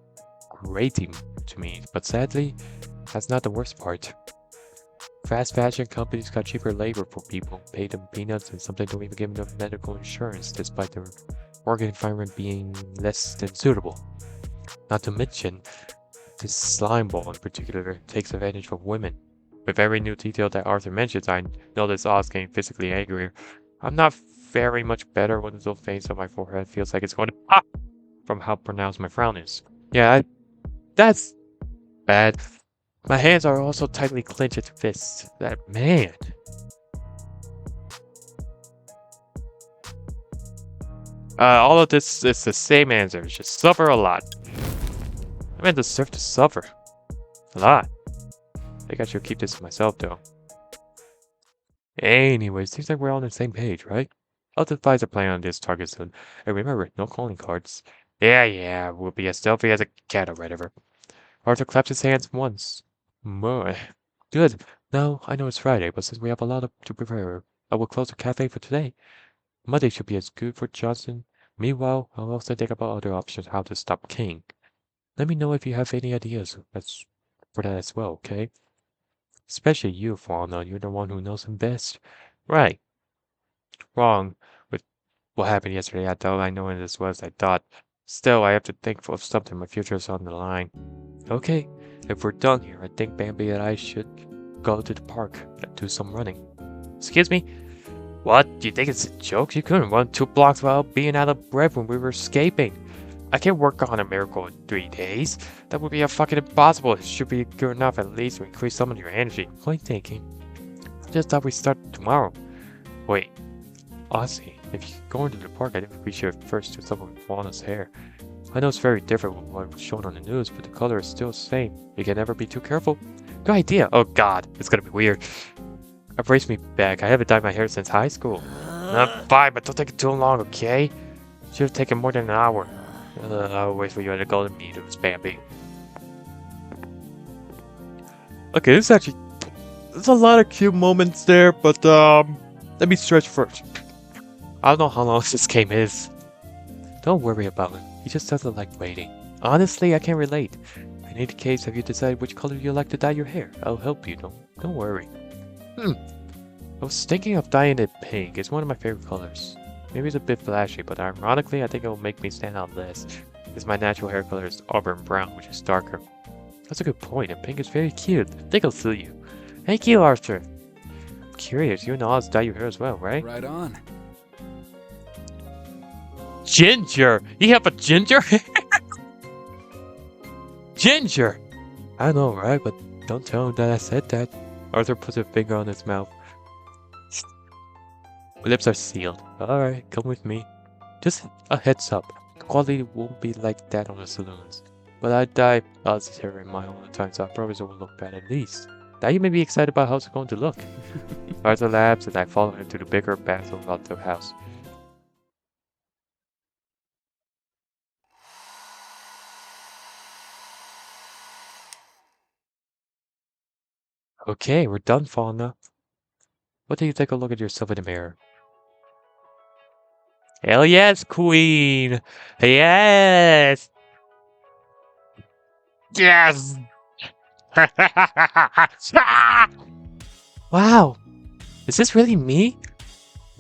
[SPEAKER 1] grating to me, but sadly, that's not the worst part. Fast fashion companies got cheaper labor for people, paid them peanuts, and sometimes don't even give them medical insurance despite their work environment being less than suitable. Not to mention, this slime ball in particular takes advantage of women. With every new detail that Arthur mentions, I notice Oz getting physically angrier. I'm not very much better when the little face on my forehead feels like it's going to pop from how pronounced my frown is. Yeah, that's bad. My hands are also tightly clenched into fists. That man. All of this is the same answer. Just suffer a lot. I meant deserve to suffer. A lot. I think I should keep this to myself, though. Anyways, seems like we're all on the same page, right? I'll devise a plan on this target soon. And remember, no calling cards. Yeah, we'll be as stealthy as a cat or whatever. Arthur clapped his hands once. More. Good. Now, I know it's Friday, but since we have a lot to prepare, I will close the cafe for today. Monday should be as good for Johnson. Meanwhile, I'll also think about other options how to stop King. Let me know if you have any ideas for that as well, okay? Especially you, Fauna. You're the one who knows him best. Right. Wrong. With what happened yesterday, I thought I know what this was, I thought. Still, I have to think of something. My future's on the line. Okay. If we're done here, I think Bambi and I should go to the park and do some running. Excuse me? What? Do you think it's a joke? You couldn't run 2 blocks without being out of breath when we were escaping. I can't work on a miracle in 3 days. That would be a fucking impossible. It should be good enough at least to increase some of your energy. Point thinking. I just thought we start tomorrow. Wait. Ozzy, if you're going to the park, I think we should first do some of Fauna's hair. I know it's very different from what was shown on the news, but the color is still the same. You can never be too careful. Good idea. Oh god, it's gonna be weird. Embrace me back. I haven't dyed my hair since high school. Fine, but don't take it too long, okay? Should have taken more than an hour. I'll wait for you at the Golden Meadows, Bambi. Okay, there's a lot of cute moments there, but let me stretch first. I don't know how long this game is. Don't worry about it. He just doesn't like waiting. Honestly, I can't relate. In any case, have you decided which color you like to dye your hair? I'll help you. Don't worry. I was thinking of dyeing it pink. It's one of my favorite colors. Maybe it's a bit flashy, but ironically, I think it will make me stand out less. Because my natural hair color is auburn brown, which is darker. That's a good point, and pink is very cute. I think it'll suit you. Thank you, Arthur. I'm curious, you and Oz dye your hair as well, right?
[SPEAKER 2] Right on.
[SPEAKER 1] Ginger! You have a ginger hair? Ginger! I know, right? But don't tell him that I said that. Arthur puts a finger on his mouth. My lips are sealed. Alright, come with me. Just a heads up. The quality won't be like that on the saloons. But I dye Oz's hair in mine all the time, so I promise it will look bad at least. Now you may be excited about how it's going to look. Arthur laughs and I follow him to the bigger bathroom of the house. Okay, we're done, Fauna. What do you take a look at yourself in the mirror? Hell yes, queen! Yes! Yes! Wow! Is this really me?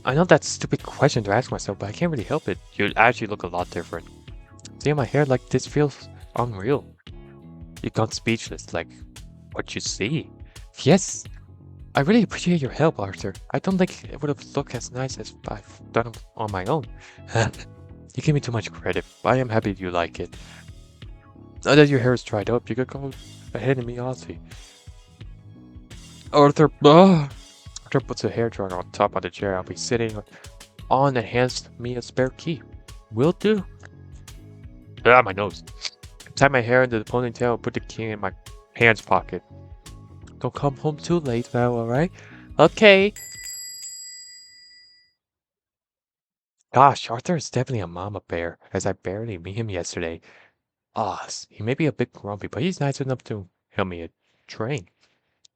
[SPEAKER 1] I know that's a stupid question to ask myself, but I can't really help it. You actually look a lot different. Seeing my hair like this feels unreal. You've gone speechless, like what you see. Yes! I really appreciate your help, Arthur. I don't think it would have looked as nice as I've done it on my own. You give me too much credit, but I am happy you like it. Now that your hair is dried up, you could go ahead and be Aussie. Arthur puts a hair dryer on top of the chair I'll be sitting on and hands me a spare key. Will do. Ah, my nose. Tie my hair into the ponytail and put the key in my pants pocket. Don't come home too late, Val, alright? Okay. Gosh, Arthur is definitely a mama bear, as I barely met him yesterday. He may be a bit grumpy, but he's nice enough to help me train.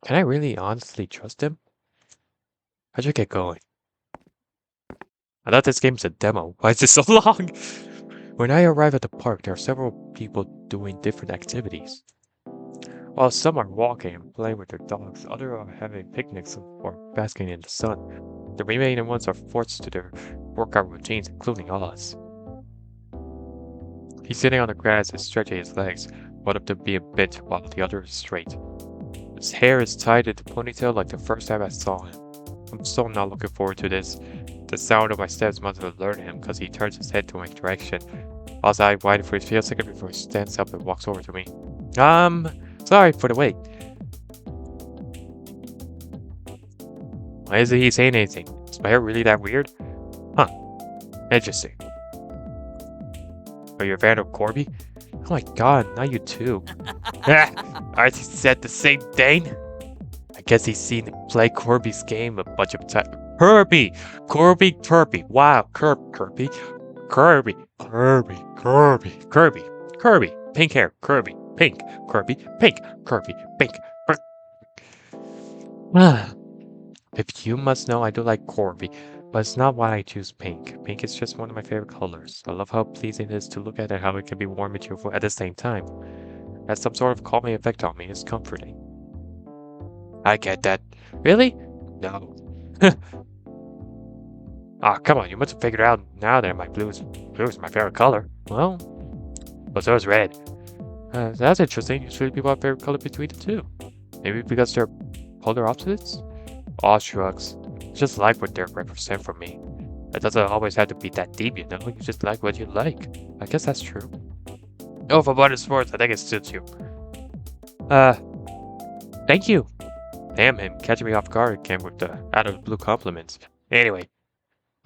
[SPEAKER 1] Can I really honestly trust him? I should get going. I thought this game's a demo. Why is it so long? When I arrive at the park, there are several people doing different activities. While some are walking and playing with their dogs, others are having picnics or basking in the sun. The remaining ones are forced to their workout routines, including Oz. He's sitting on the grass and stretching his legs, one of them being bent while the other is straight. His hair is tied into a ponytail like the first time I saw him. I'm so not looking forward to this. The sound of my steps must have alerted him because he turns his head to my direction. Also, I waited for a few seconds before he stands up and walks over to me. Sorry for the wait. Why isn't he saying anything? Is my hair really that weird? Huh. Interesting. Are you a fan of Corby? Oh my god, not you too. Archie said the same thing? I guess he's seen him play Corby's game a bunch of times. Kirby! Kirby! Wow, Kirby! Pink hair, Kirby! Pink, Kirby! If you must know, I do like Corby, but it's not why I choose pink. Pink is just one of my favorite colors. I love how pleasing it is to look at and how it can be warm and cheerful at the same time. It has some sort of calming effect on me. It's comforting. I get that. Really? No. Come on, you must have figured out now that my blue is my favorite color. Well, but so is red. That's interesting. Usually people have favorite color between the two. Maybe because they're polar opposites? Oz shrugs. Just like what they represent for me. It doesn't always have to be that deep, you know? You just like what you like. I guess that's true. Oh, for what it's worth, I think it suits you. Thank you. Damn him, catching me off guard again with the out of the blue compliments. Anyway,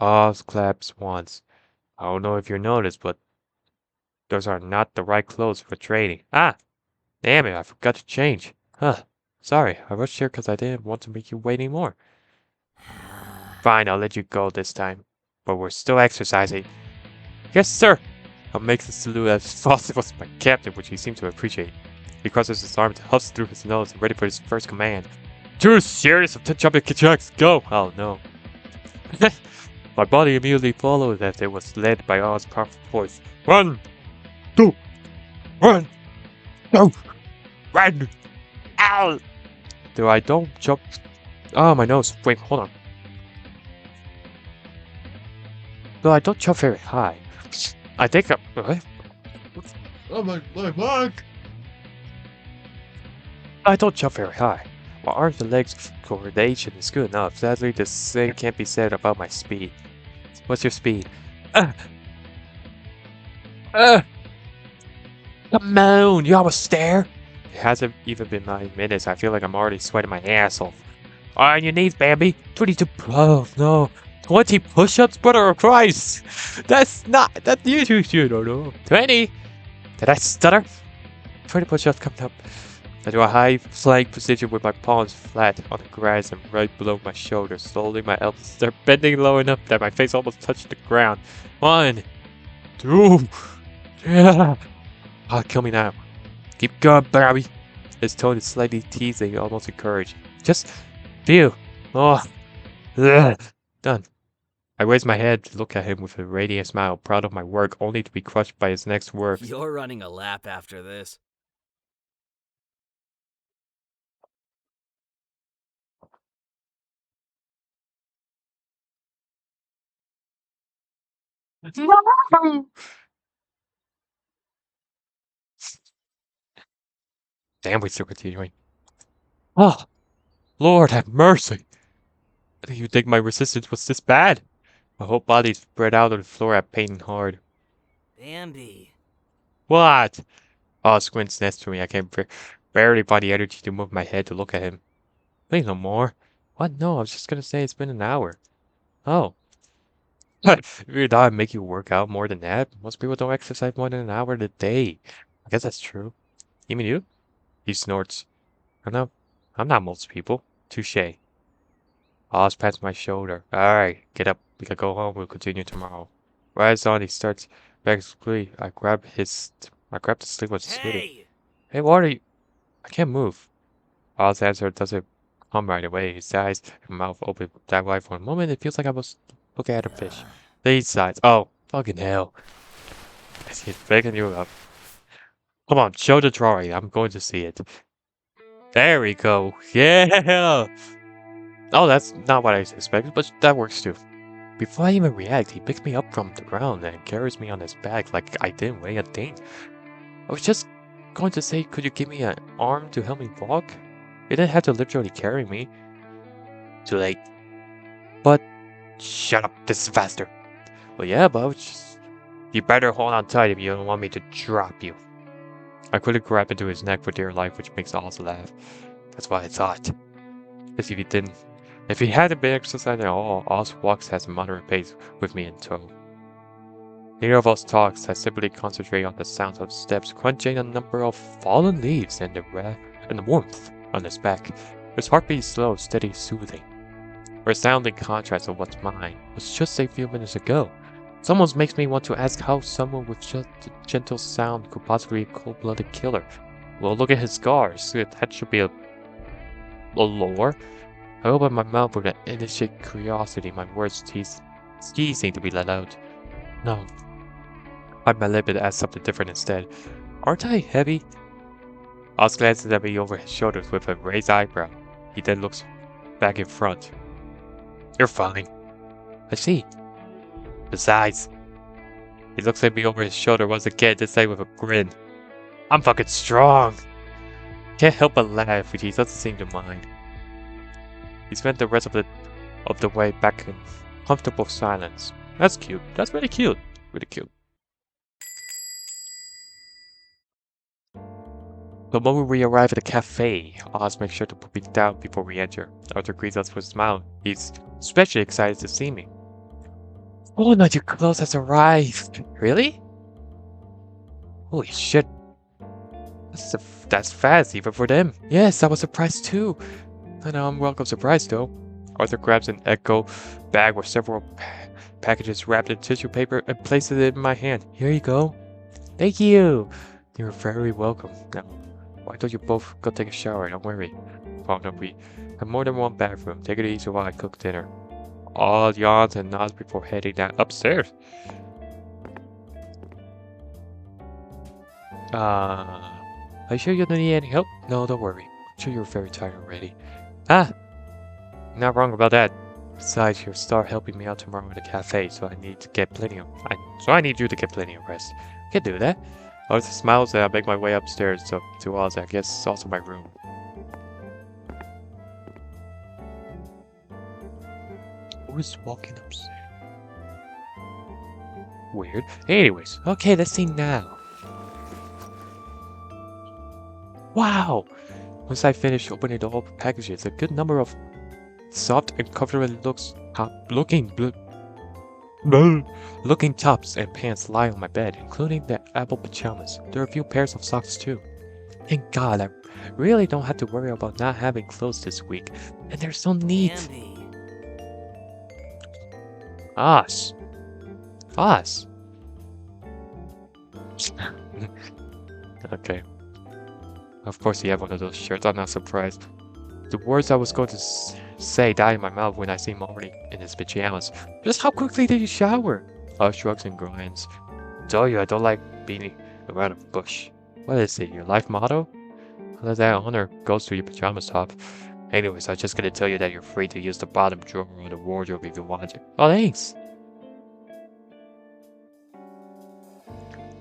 [SPEAKER 1] Oz claps once. I don't know if you noticed, but those are not the right clothes for trading. Damn it, I forgot to change. Sorry, I rushed here because I didn't want to make you wait anymore. Fine, I'll let you go this time. But we're still exercising. Yes, sir! I'll make the salute as possible to my captain, which he seemed to appreciate. He crosses his arms, huffs through his nose, and ready for his first command. Too serious of 10 jumping jacks, go! Oh no. My body immediately followed as it was led by Oz's powerful voice. 1, 2, 1, 2, run! Ow! Though I don't jump. Oh, my nose. Wait, hold on. Though I don't jump very high. I think I'm. Oh my back! I don't jump very high. My arms and legs coordination is good enough. Sadly, the same can't be said about my speed. What's your speed? Come on, you almost there? It hasn't even been 9 minutes. I feel like I'm already sweating my ass off. On your knees, Bambi. 22. Oh no. 20 push-ups, brother of Christ. That's you don't know. 20. Did I stutter? 20 push-ups coming up. I do a high flank position with my palms flat on the grass and right below my shoulders. Slowly, my elbows start bending low enough that my face almost touched the ground. 1, 2. Yeah. Kill me now. Keep going, Barbie. His tone is slightly teasing, almost encouraging. Just feel. Ugh. Done. I raise my head to look at him with a radiant smile, proud of my work, only to be crushed by his next words.
[SPEAKER 5] You're running a lap after this.
[SPEAKER 1] Damn, we still continuing. Oh, Lord have mercy. Do you think my resistance was this bad? My whole body spread out on the floor at pain hard.
[SPEAKER 5] Bambi.
[SPEAKER 1] What? Oh, squints next to me. I can barely find the energy to move my head to look at him. Please no more. What? No, I was just gonna say it's been an hour. Oh. You thought I'd make you work out more than that? Most people don't exercise more than an hour a day. I guess that's true. Even you? He snorts. I'm not most people. Touche. Oz pats my shoulder. Alright, get up. We can go home. We'll continue tomorrow. Rise on, he starts back to glee. I grab the sleeve of his hoodie.
[SPEAKER 5] Hey!
[SPEAKER 1] Hey, what are you? I can't move. Oz's answer doesn't come right away. His eyes and mouth open that wide for a moment. It feels like I was looking at a fish. Then he sighs. Oh, fucking hell. He's begging you up. Come on, show the drawing. I'm going to see it. There we go. Yeah! Oh, that's not what I expected, but that works too. Before I even react, he picks me up from the ground and carries me on his back like I didn't weigh a thing. I was just going to say, could you give me an arm to help me walk? You didn't have to literally carry me. Too late. But, shut up, this is faster. Well, yeah, but I was just... You better hold on tight if you don't want me to drop you. I quickly grab into his neck for dear life, which makes Oz laugh. That's what I thought. Because if he hadn't been exercising at all, Oz walks at a moderate pace with me in tow. Neither of us talks. I simply concentrate on the sounds of steps crunching, a number of fallen leaves, and the warmth on his back. His heartbeat is slow, steady, soothing. A resounding contrast of what's mine was just a few minutes ago. It almost makes me want to ask how someone with just a gentle sound could possibly be a cold-blooded killer. Well, look at his scars. That should be a lore. I open my mouth with an initiate curiosity, my words teasing to be let out. No. I bite my lip and ask something different instead. Aren't I heavy? Oz glances at me over his shoulders with a raised eyebrow. He then looks back in front. You're fine. I see. Besides, he looks at me over his shoulder once again, this time with a grin. I'm fucking strong. Can't help but laugh, which he doesn't seem to mind. He spent the rest of the way back in comfortable silence. That's cute. That's really cute. Really cute. The moment we arrive at the cafe, Oz makes sure to put me down before we enter. Arthur greets us with a smile. He's especially excited to see me. Oh no, your clothes has arrived. Really? Holy shit. That's fast, even for them. Yes, I was surprised too. An unwelcome surprise though. Arthur grabs an Echo bag with several packages wrapped in tissue paper and places it in my hand. Here you go. Thank you. You're very welcome. Now, why don't you both go take a shower? Don't worry. Found up, we have more than one bathroom. Take it easy while I cook dinner. All yawns and nods before heading down upstairs. Are you sure you don't need any help? No, don't worry. I'm sure you're very tired already. Ah! Not wrong about that. Besides, you'll start helping me out tomorrow at the cafe, so I need you to get plenty of rest. Can do that. Arthur smiles and I make my way upstairs to Oz. I guess it's also my room. Who is walking upstairs? Weird. Anyways, okay, let's see now. Wow! Once I finish opening all the packages, a good number of soft and comfortable looking tops and pants lie on my bed, including the Apple pajamas. There are a few pairs of socks too. Thank God, I really don't have to worry about not having clothes this week, and they're so neat.
[SPEAKER 5] Bambi.
[SPEAKER 1] Us. Okay. Of course you have one of those shirts, I'm not surprised. The words I was going to say die in my mouth when I see him already in his pajamas. Just how quickly did you shower? Oz shrugs and grinds. Told you I don't like being around a bush. What is it, your life motto? Unless that honor goes to your pajamas top. Anyways, I'm just gonna tell you that you're free to use the bottom drawer of the wardrobe if you want to. Oh, thanks!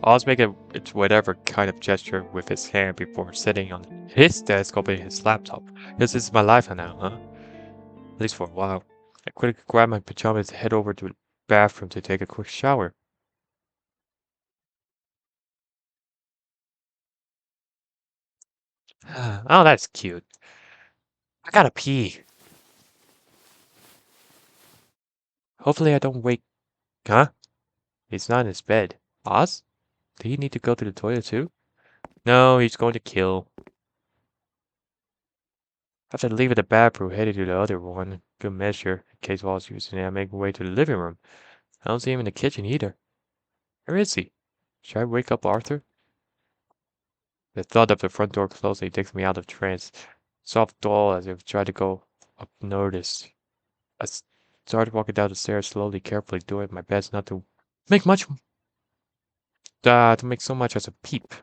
[SPEAKER 1] Oz making whatever kind of gesture with his hand before sitting on his desk opening his laptop. This is my life now, huh? At least for a while. I quickly grab my pajamas and head over to the bathroom to take a quick shower. Oh, that's cute. I gotta pee. Hopefully I don't wake... Huh? He's not in his bed. Oz? Did he need to go to the toilet too? No, he's going to kill. After leaving the bathroom, headed to the other one. Good measure. In case while I was using it, I make my way to the living room. I don't see him in the kitchen either. Where is he? Should I wake up Arthur? The thought of the front door closing takes me out of trance. Soft dull as if I tried to go up unnoticed. I started walking down the stairs slowly, carefully, doing my best not to make so much as a peep.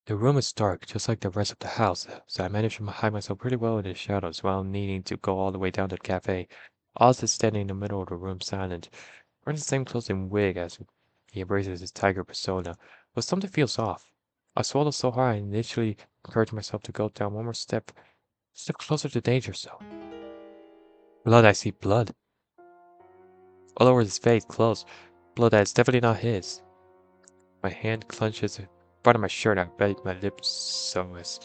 [SPEAKER 1] The room is dark, just like the rest of the house, so I managed to hide myself pretty well in the shadows while needing to go all the way down to the cafe. Oz is standing in the middle of the room, silent, wearing the same clothes and wig as he embraces his tiger persona, but something feels off. I swallowed so hard I initially encouraged myself to go down one more step closer to danger zone. Blood, I see blood. All over his face, clothes, blood that is definitely not his. My hand clenches part of my shirt. I bite my lips so as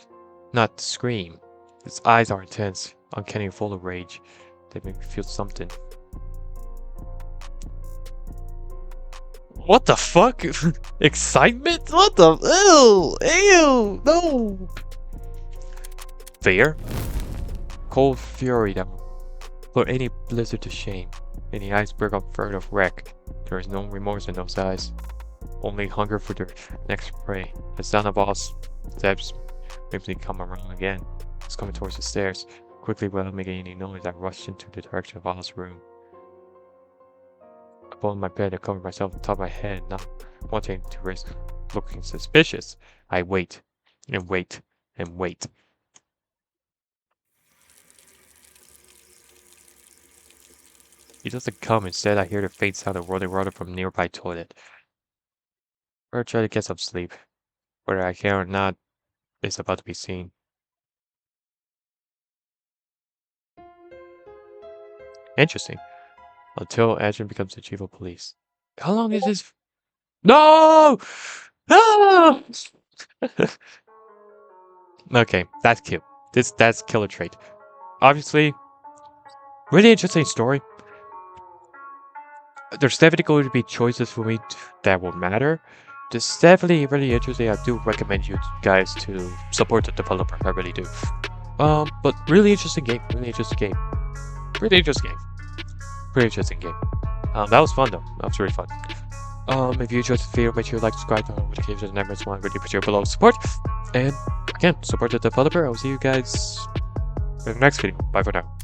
[SPEAKER 1] not to scream. His eyes are intense, uncanny and full of rage. They make me feel something. What the fuck? Excitement? What the? Ew! No! Fear? Cold fury that will put any blizzard to shame. Any iceberg on verge of wreck. There is no remorse in those eyes. Only hunger for their next prey. The sound of Oz's steps makes me come around again. He's coming towards the stairs. Quickly, without making any noise, I rushed into the direction of Oz's room. I pulled my bed and covered myself on top of my head, not wanting to risk looking suspicious. I wait, and wait, and wait. He doesn't come. Instead, I hear the faint sound of rolling water from a nearby toilet. Or try to get some sleep. Whether I can or not is about to be seen. Interesting. Until Ashton becomes the chief of police. How long is this? No! No! Okay, that's cute. That's killer trait. Obviously, really interesting story. There's definitely going to be choices for me that will matter. This is definitely really interesting. I do recommend you guys to support the developer. I really do. But really interesting game. Really interesting game. Pretty interesting game. Pretty interesting game. That was fun though. That was really fun. If you enjoyed the video, make sure you like, subscribe, turn on notifications, and never one really appreciate below support. And again, support the developer. I will see you guys in the next video. Bye for now.